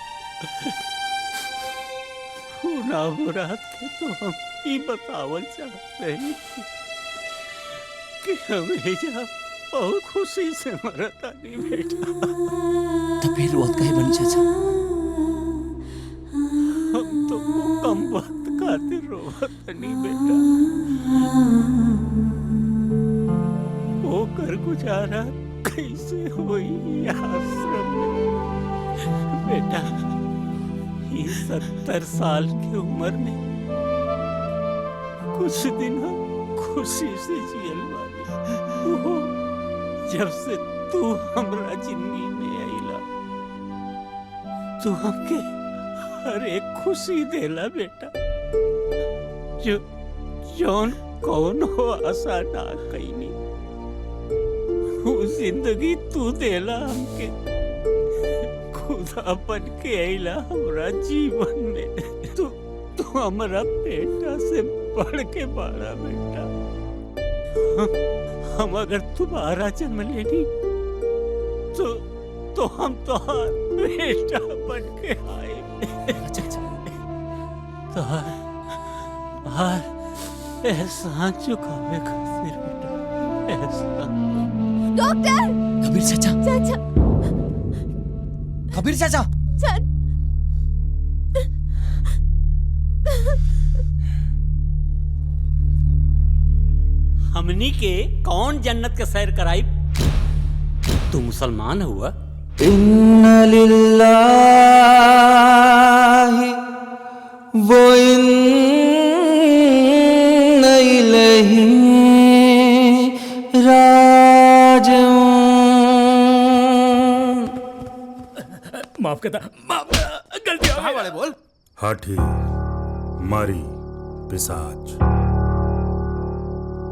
ना मुराद के तो हम ही बतावल चाहते हैं कि हम एजा बहुत खुशी से मरतानी बेटा। तो फिर रोत काहे बनी चाचा? हम तो कम वक्त खातिर रोवतनी बेटा। वो कर गुजारा कैसे हुई आश्रम में बेटा? ये 70 साल की उम्र में कुछ दिन हम खुशी से जियल वाली। वो जब से तू हमरा जिंदगी में आइला, तू हमके हर एक खुशी देला बेटा, जो जौन कौन हो आशा ना कईनी। वो जिंदगी तू देला हमके, खुदा बन के आइला हमरा जीवन में। तू हमरा बेटा से बढ़ के बड़ा बेटा। हम अगर तुम्हारा जन्म लेनी तो हम तोहार बेटा बन के आए। तोहार एहसान चुकावे खातिर बेटा, एहसान। डॉक्टर! कबीर चाचा! चाचा! कबीर चाचा! हमनी के कौन जन्नत के सैर कराई? तू मुसलमान हुआ? इन्ना लिल्लाहि व इन्ना इलैहि राजिऊन। माफ करता, माफ, गलती हो गई। वाले बोल। हाथी, मारी, पिशाच,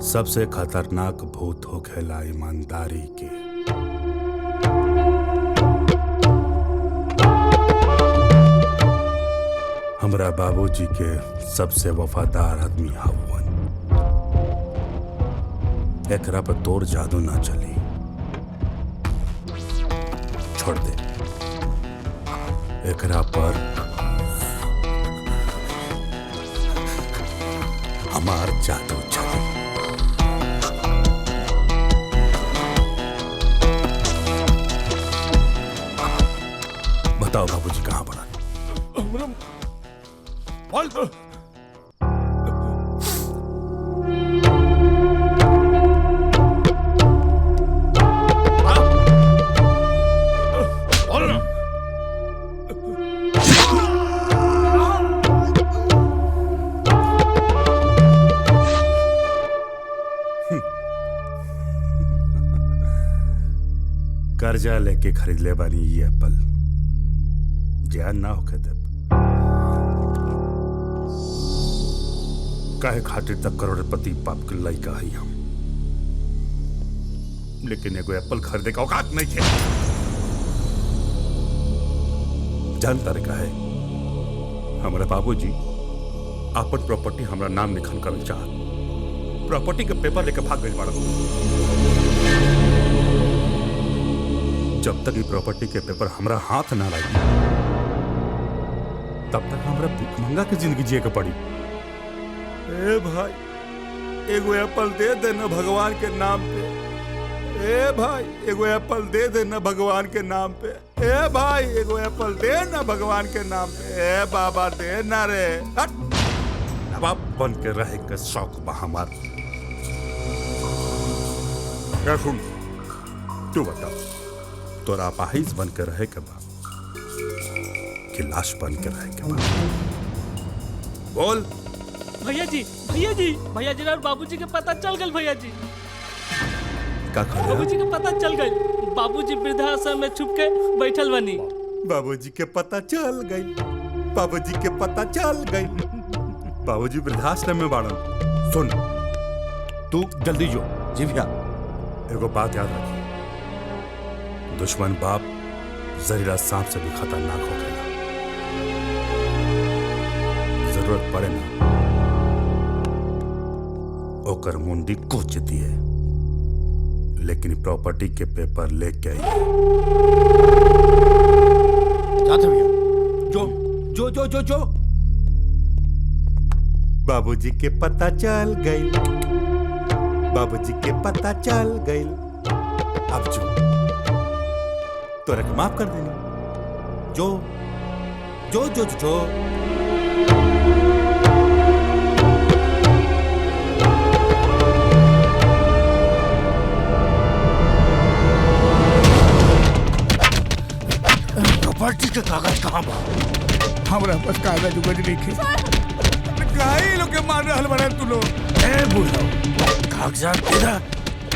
सबसे खतरनाक भूत होखेला ईमानदारी के। हमरा बाबूजी के सबसे वफादार आदमी हवन। एकरा पर तोर जादू ना चली। छोड़ दे। एकरा पर हमार जादू चली। बताओ बाबूजी कहाँ पड़ा? कर्जा लेके खरीद ले बानी ये एप्पल, ज्ञान ना होके तब काहे खातिर तक करोड़पति बाप के लइका है हम, लेकिन एगो एप्पल खरीदे का औकात नहीं है। जानता रे काहे? हमारे बाबूजी अपन प्रॉपर्टी हमारा नाम लिखन कर चाहत, प्रॉपर्टी के पेपर लेके भाग गए बाड़ा। जब तक ये प्रॉपर्टी के पेपर हमरा हाथ ना लगी तब तक हमरा भिखमंगा की जिंदगी जिए के पड़ी। ए भाई एगो एप्पल दे दे ना भगवान के नाम पे। ए भाई एगो एप्पल दे दे ना भगवान के नाम पे। ए भाई एगो एप्पल दे ना भगवान के नाम पे। ए बाबा दे ना रे। नवाब बन के रहे के शौक बा हमार। सुन तू बता, तोरा अपाहिज बन के रहे के बा कि लाश बन के रहे के बा? बोल। भैया जी और बाबूजी के पता चल गल। भैया जी का बाबूजी के पता चल गई। बाबूजी वृद्धाश्रम में छुप के बैठल बनी। बाबूजी के पता चल गई। बाबूजी के पता चल गई। बाबूजी वृद्धाश्रम में बाड़न। सुन तू जल्दी जो। जी भैया। एगो बात याद रखिए, दुश्मन बाप जहरीला सांप से भी खतरनाक होखेला। जरूरत पड़े ना ओकर मुंडी कोच दिए, लेकिन प्रॉपर्टी के पेपर लेके आई। जाते भैया। जो जो जो जो जो बाबूजी के पता चल गई। बाबूजी के पता चल गई। अब जो तोरा के माफ कर देनी। जो जो जो जो प्रॉपर्टी के कागज कहाँ बा? हमरा पास कागज उगज नहीं। काहे लोग के मार रहल बड़ा तू लोग? ए बुढ़ा कागजात तेरा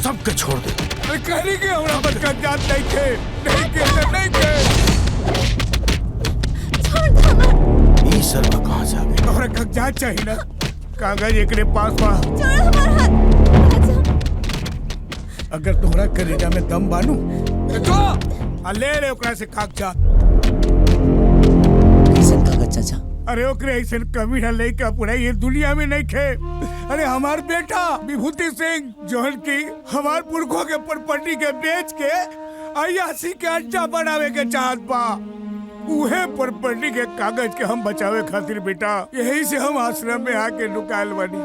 सबके छोड़ दे। अरे कहली के हमरा पास कागजात नहीं के। ई सर्व कहाँ से आ गए? तोहरा कागजात चाहिए ना? कागज एकरे पास बा। अगर तोहरा कलेजा में दम बानू तो ले ओकरा से कागजात। कैसन कागज चाचा? अरे ओकरे ऐसे कभी ना लइका पूरा ये दुनिया में नहीं खे। अरे हमार बेटा विभूति सिंह जोहन की हमार पुरखों के प्रॉपर्टी के बेच के अयासी के अड्डा बनावे के चाहत बा। उहे प्रॉपर्टी के कागज के हम बचावे खातिर बेटा यही से हम आश्रम में आके लुकायल बनी।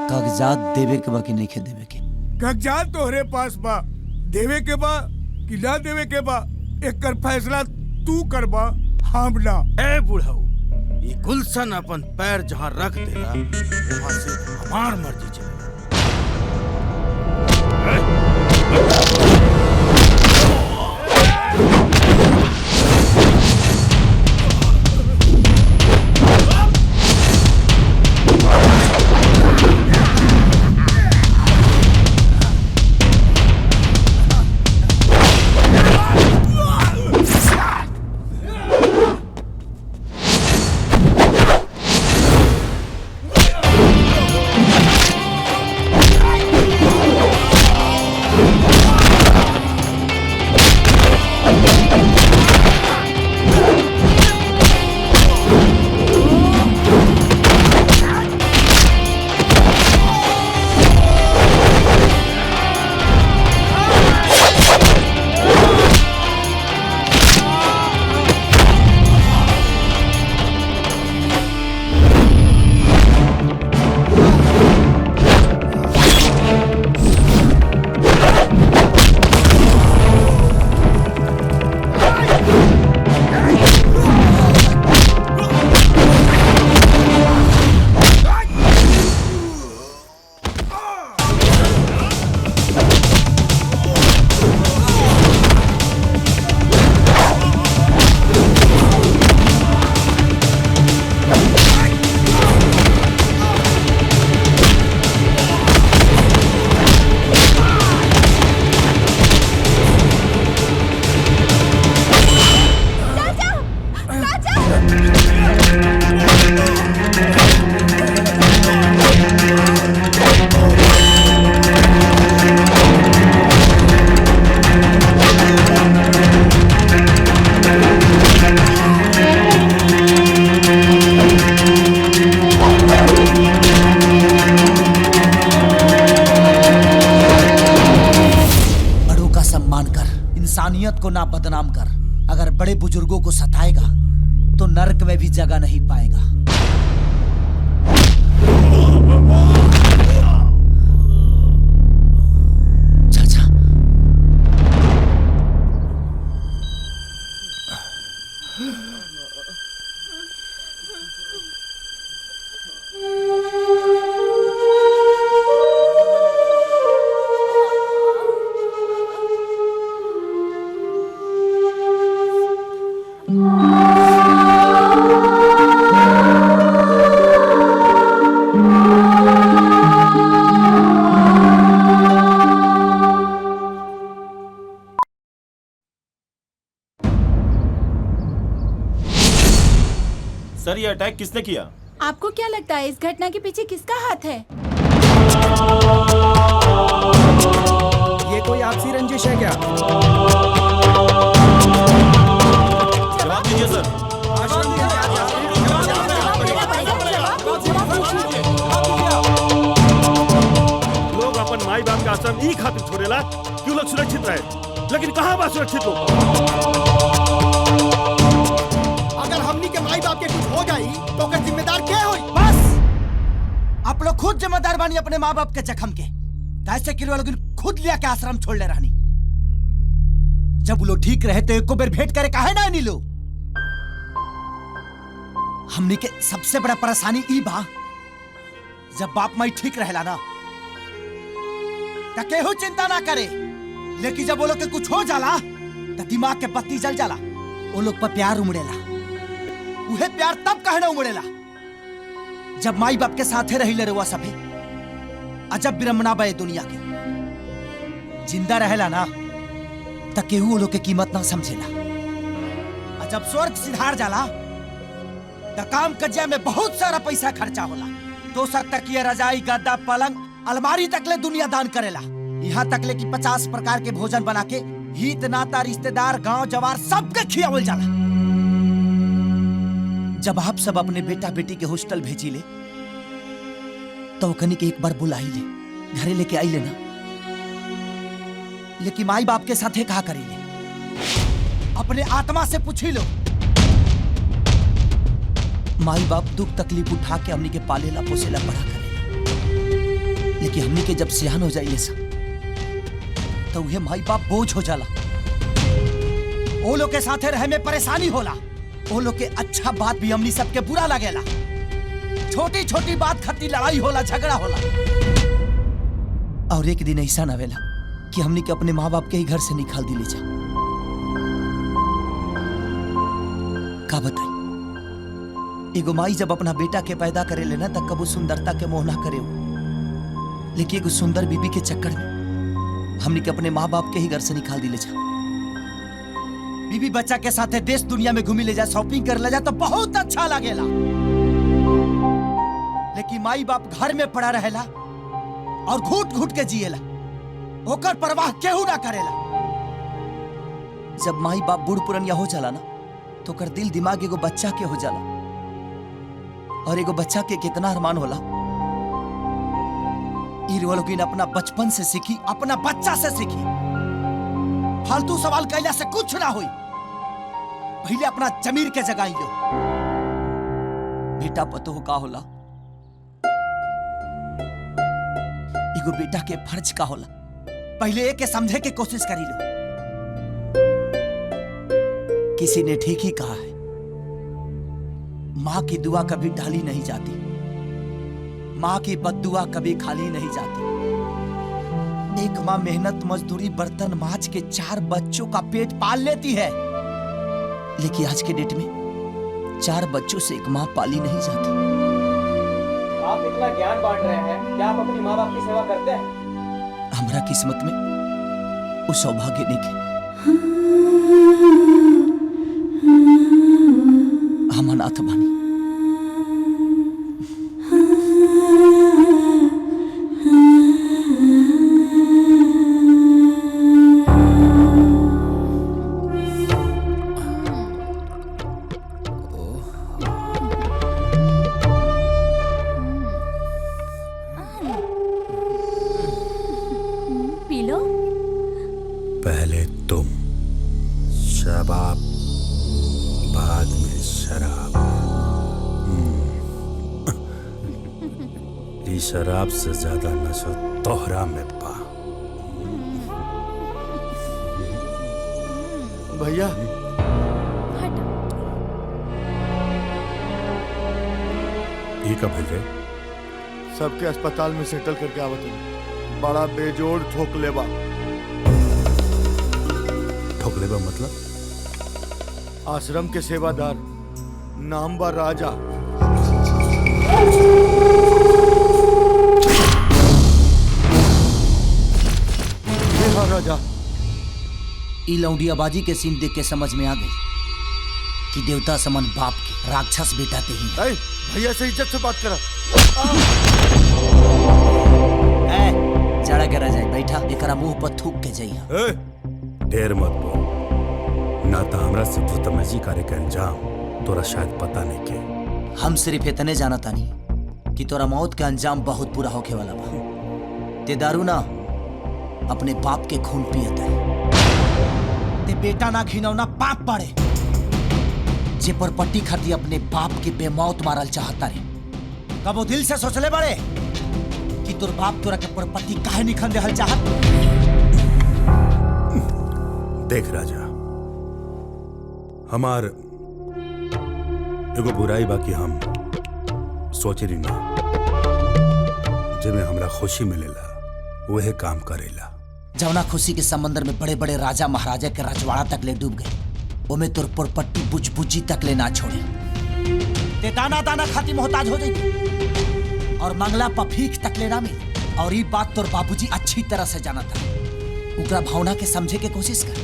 कागजात देवे के बा कि नहीं खे देवे के? कागजात तोहरे पास बा, देवे के बा कि ना देवे के बा एकर फैसला तू करबा, हम ना। ए बुढ़ाऊ, ये गुलशन अपन पैर जहाँ रख देला वहाँ से हमार मर्जी चले। ना बदनाम कर। अगर बड़े बुजुर्गों को सताएगा तो नरक में भी जगह नहीं पाएगा। चाचा, सर ये अटैक किसने किया? आपको क्या लगता है इस घटना के पीछे किसका हाथ है? ये कोई आपसी रंजिश है क्या? जवाब दीजिए सर। लोग अपन माई बाप का आश्रम ई खातिर छोड़ेला क्यों लोग सुरक्षित रहे, लेकिन कहाँ बा सुरक्षित लोग? अगर हमनी के माई बाप के कुछ हो जाई तो ओकर जिम्मेदार के होई? बस आप लोग खुद जिम्मेदार बानी अपने माँ बाप के जख्म के। कैसे कि लोग खुद लिया के आश्रम छोड़ ले रहनी। जब वो लोग ठीक रहे तो एको बेर भेंट करे काहे ना नीलो। हमनी के सबसे बड़ा परेशानी ई बा जब बाप माई ठीक रहेला ना त केहू चिंता ना करे, लेकिन जब वो लोग के कुछ हो जाला तो दिमाग के बत्ती जल जाला। वो लोग पर प्यार उमड़ेला। उहे प्यार तब कहना उमड़ेला जब माई बाप के साथे रही ले रुआ सभे। अजब विरमना बे दुनिया के। जिंदा रहेला ना त केहू वो लोग के कीमत ना समझेला। और जब स्वर्ग सिधार जाला त काम कजिया में बहुत सारा पैसा खर्चा होला। दोसर तकिया, रजाई, गद्दा, पलंग, अलमारी तकले दुनिया दान करेला। यहाँ तकले कि 50 प्रकार के भोजन बना के हित नाता, रिश्तेदार, गांव जवार सबके खियावल जाला। जब आप सब अपने बेटा बेटी के हॉस्टल भेजी ले तो कनी के एक बार बुलाई ले, घरे लेके आई लेना। लेकिन माई बाप के साथ कहा करी ले, अपने आत्मा से पूछी लो। माई बाप दुख तकलीफ उठा के हमनी के पालेला पोसेला बड़ा करेला। लेकिन हमनी के जब सियान हो जाइए सब तो वह माई बाप बोझ हो जाला। वो लोग के साथे रहे में परेशानी होला। वो लोग के अच्छा बात भी हमनी सबके बुरा लगेला। छोटी छोटी बात खातिर लड़ाई होला, झगड़ा होला। और एक दिन ऐसा न आवेला कि हमनी के अपने माँ बाप के ही घर से निकाल दिले जा। का बताई, एगो माई जब अपना बेटा के पैदा करे लेना तब कबू सुंदरता के मोह ना करे हो। लेकिन एगो सुंदर बीबी के चक्कर में हमनी के अपने माँ बाप के ही घर से निकाल दिले जा। बीबी बच्चा के साथ देश दुनिया में घूमी ले जा, शॉपिंग कर ले जा तो बहुत अच्छा लगेला। लेकिन माई बाप घर में पड़ा रहेला और घूट घूट के जिएला। ओकर परवाह केहू ना करेला। जब माई बाप बूढ़ पुरनिया हो जाला ना तो ओकर दिल दिमाग एगो बच्चा के हो जाला। और एगो बच्चा के कितना अरमान होला लोग अपना बचपन से सीखी, अपना बच्चा से सीखी। फालतू सवाल कैला से कुछ ना हुई। पहले अपना जमीर के जगाई लो। बेटा पतो का होला, एगो बेटा के फर्ज का होला, पहले एक के समझे के कोशिश करी लो। किसी ने ठीक ही कहा है, मां की दुआ कभी डाली नहीं जाती, मां की बद्दुआ कभी खाली नहीं जाती। एक मां मेहनत मजदूरी बर्तन मांज के 4 बच्चों का पेट पाल लेती है, लेकिन आज के डेट में 4 बच्चों से एक मां पाली नहीं जाती। आप इतना ज्ञान बांट रहे हैं, क्या आप अपनी माँ बाप की सेवा करते हैं? हमारा किस्मत में वो सौभाग्य नहीं है। हम अनाथ बानी। पहले तुम ई शराब से ज्यादा नशा तोहरा में बा। भैया ये कब भेज रहे? सबके अस्पताल में सेटल करके आवत हूँ। बड़ा बेजोड़ ठोक लेबा। ठोक लेबा मतलब? आश्रम के सेवादार, नाम बा राजा। ये हा राजा। ई लौंडियाबाजी के सीन देख के समझ में आ गई कि देवता समन बाप के राक्षस बेटा ते ही। भैया से इज्जत से बात करा। जड़ा करा जाए बैठा एकरा मुंह पर थूक के जाइया। ढेर मत बोल, ना तो हमरा से भूतमजी करे के अंजाम तोरा शायद पता नहीं के। हम सिर्फ इतने जाना तानी कि तोरा मौत का अंजाम बहुत बुरा होके वाला बा। ते दारू ना अपने बाप के खून पियता है। ते बेटा ना घिनौना पाप पड़े जे पर पट्टी खाती अपने बाप के बेमौत मारल चाहता रे। कबो दिल से सोचले बड़े कि तोर बाप तोरा के पर पट्टी काहे निखन देहल चाहत। देख राजा, हमार एगो बुराई बा कि हम सोचे रही ना जेमे हमरा खुशी मिलेला वह काम करेला। जवना खुशी के समंदर में बड़े बड़े राजा महाराजा के रजवाड़ा तक ले डूब गए, ओमे तोर परपट्टी बुझबुझी तक ले ना छोड़े। ते दाना दाना खाती मोहताज हो जाई और मंगला पफीक तक ले ना मिले। और ये बात तोर बाबूजी अच्छी तरह से जाना था। उनका भावना के समझे के कोशिश कर,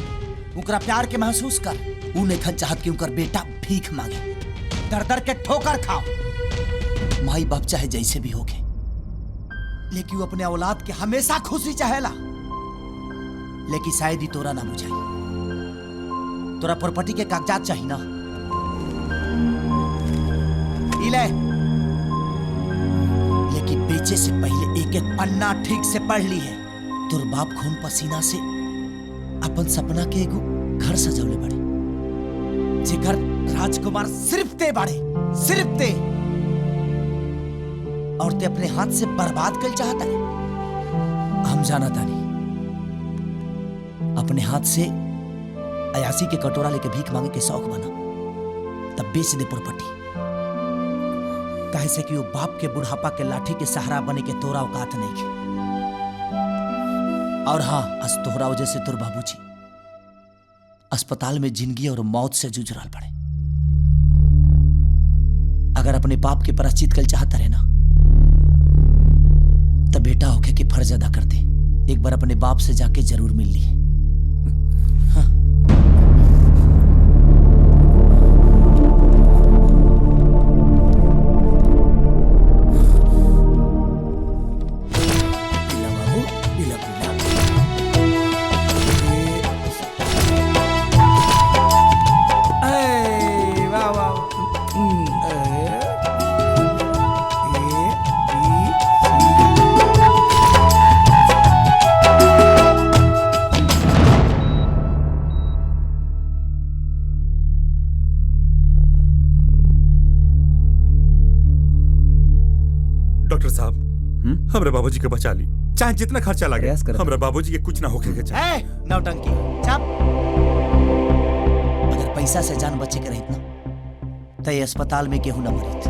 उनका प्यार के महसूस कर। ऊ नहीं चाहत कि उनका बेटा भीख मांगे, दर दर के ठोकर खाओ। माई बाप चाहे जैसे भी होके, लेकिन वो अपने औलाद के हमेशा खुशी चाहेला। लेकिन शायद ही तोरा ना बुझाई। तोरा प्रॉपर्टी के कागजात चाहिए ना, ले। लेकिन बेचे से पहले एक एक पन्ना ठीक से पढ़ ली है। तोर बाप खून पसीना से अपन सपना के एगो घर सजौले बड़े, जे घर राजकुमार सिर्फ ते बाड़े, सिर्फ ते। और ते अपने हाथ से बर्बाद कर चाहता है। हम जाना तानी अपने हाथ से अयासी के कटोरा लेके भीख मांगे के शौक बना, तब बेच दे प्रॉपर्टी। काहे से कि वो बाप के बुढ़ापा के लाठी के सहारा बने के तोरा औकात नहीं के। और हाँ, आज तोहरा वजह से तोर बाबूजी अस्पताल में जिंदगी और मौत से जूझ रहा पड़े। अगर अपने बाप के प्रायश्चित कल चाहता रहे ना, तब बेटा होके के फर्ज अदा कर दे। एक बार अपने बाप से जाके जरूर मिल ली। डॉक्टर साहब, हमरा बाबूजी के बचा ली, चाहे जितना खर्चा लगे। हमरा बाबूजी के कुछ ना होके के चाहे। नौटंकी चुप। अगर पैसा से जान बचे के रहित ना, तो ये अस्पताल में केहू ना मरित।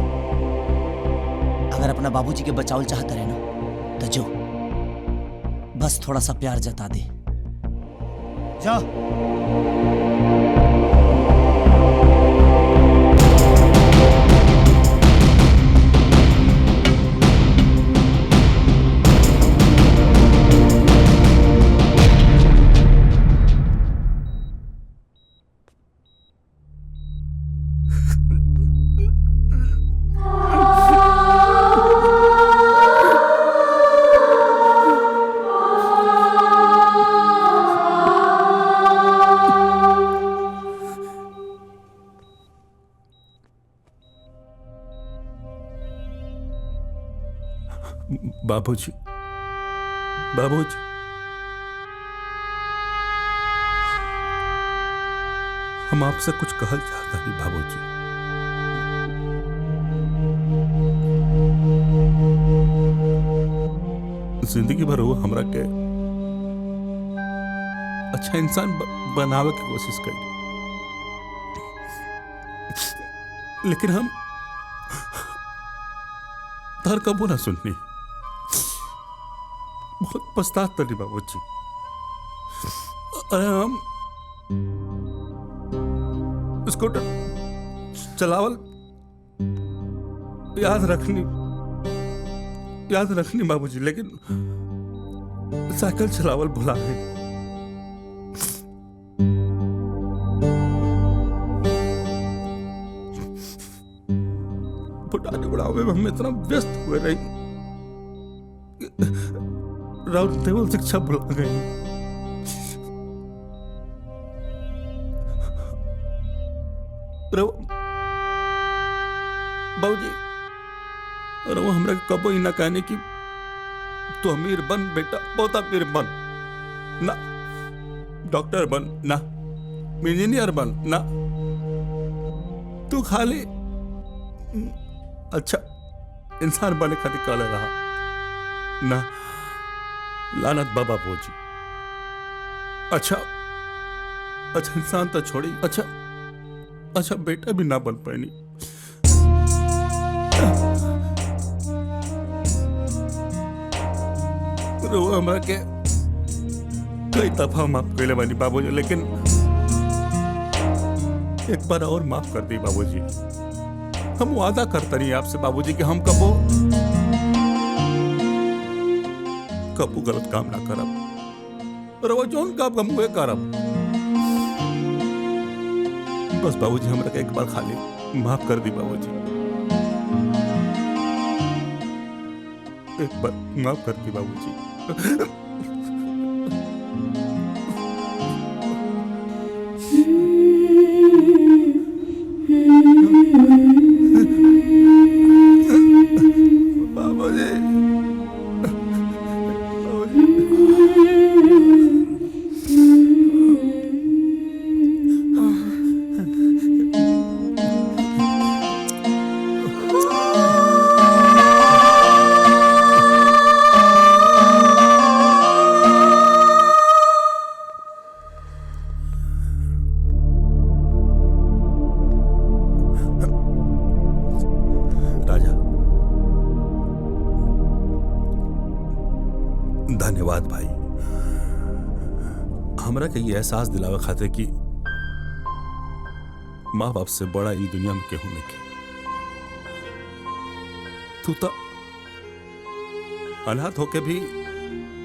अगर अपना बाबूजी के बचावल चाहता रहे ना, तो जो बस थोड़ा सा प्यार जता दे। जाओ। बाबूजी, बाबूजी, हम आपसे कुछ कहल चाहता नहीं बाबूजी। जिंदगी भर वो हमरा के अच्छा इंसान बनावे की कोशिश करी, लेकिन हम तार कबो ना सुननी। बहुत पछतात तनी बाबूजी। अरे हम स्कूटर चलावल याद रखनी बाबूजी, लेकिन साइकिल चलावल भुला गई। बुढ़ाने बुढ़ावे में हम इतना व्यस्त हुए रही, राउत देवल शिक्षा भुला गई। बाबूजी, और वो हमरा कबो ही ना कहने की तू अमीर बन बेटा, बहुत अमीर बन ना, डॉक्टर बन ना, इंजीनियर बन ना, तू खाली अच्छा इंसान बने खातिर कहले रहा ना। लानत बाबा बोजी। अच्छा इंसान तो छोड़ी, अच्छा बेटा भी ना बन पानी। हमरा के कई दफा माफ कैले बानी बाबूजी, लेकिन एक बार और माफ कर दी बाबूजी। हम वादा करते नहीं आपसे बाबूजी कि हम कबो गलत काम ना करब, और वो जोन काम हम हुए करब। बस बाबूजी हमरा के एक बार खाली माफ कर दी बाबूजी, एक बार माफ कर दी बाबूजी। धन्यवाद भाई, हमरा के ये एहसास दिलावे खातिर कि माँ बाप से बड़ा ई दुनिया में केहू नहीं के। तू तो अनाथ होके भी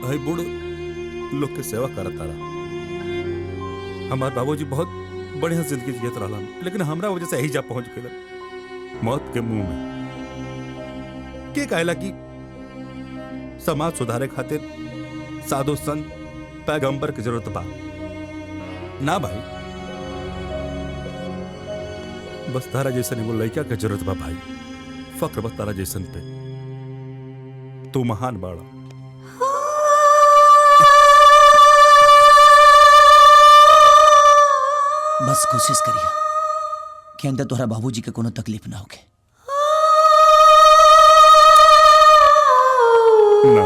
भाई बूढ़ लोग के सेवा करता रहा। हमारे बाबूजी बहुत बढ़िया जिंदगी जियत रहा, लेकिन हमरा वजह से यही जा पहुंच गए मौत के मुंह में। के कहला कि समाज सुधारे खातिर साधु संत पैगंबर की जरूरत बा ना भाई, बस तारा जैसन एगो लड़का के जरूरत बा भाई। फक्र बस तारा जैसन पे, तू महान बाड़ा। बस कोशिश करिए कि अंदर तोहरा बाबूजी के कोनो तकलीफ ना होके। ना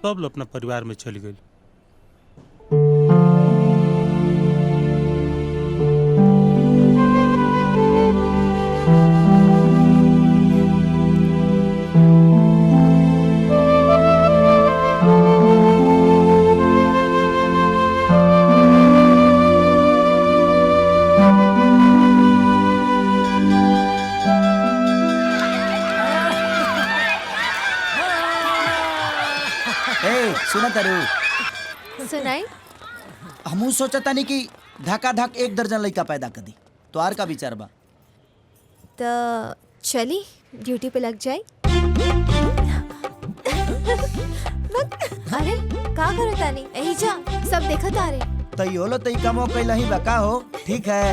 सब लोग अपना परिवार में चली गई। ए सुना तारू सुनाई। हमू सोचता नहीं कि धक्का धक 1 दर्जन लड़का पैदा कर दी। तो आर का विचार बा? तो चली ड्यूटी पे लग जाए। अरे का करो तानी यही जा सब देखा तारे। तई होलो तई कमो कैला ही बका हो। ठीक है।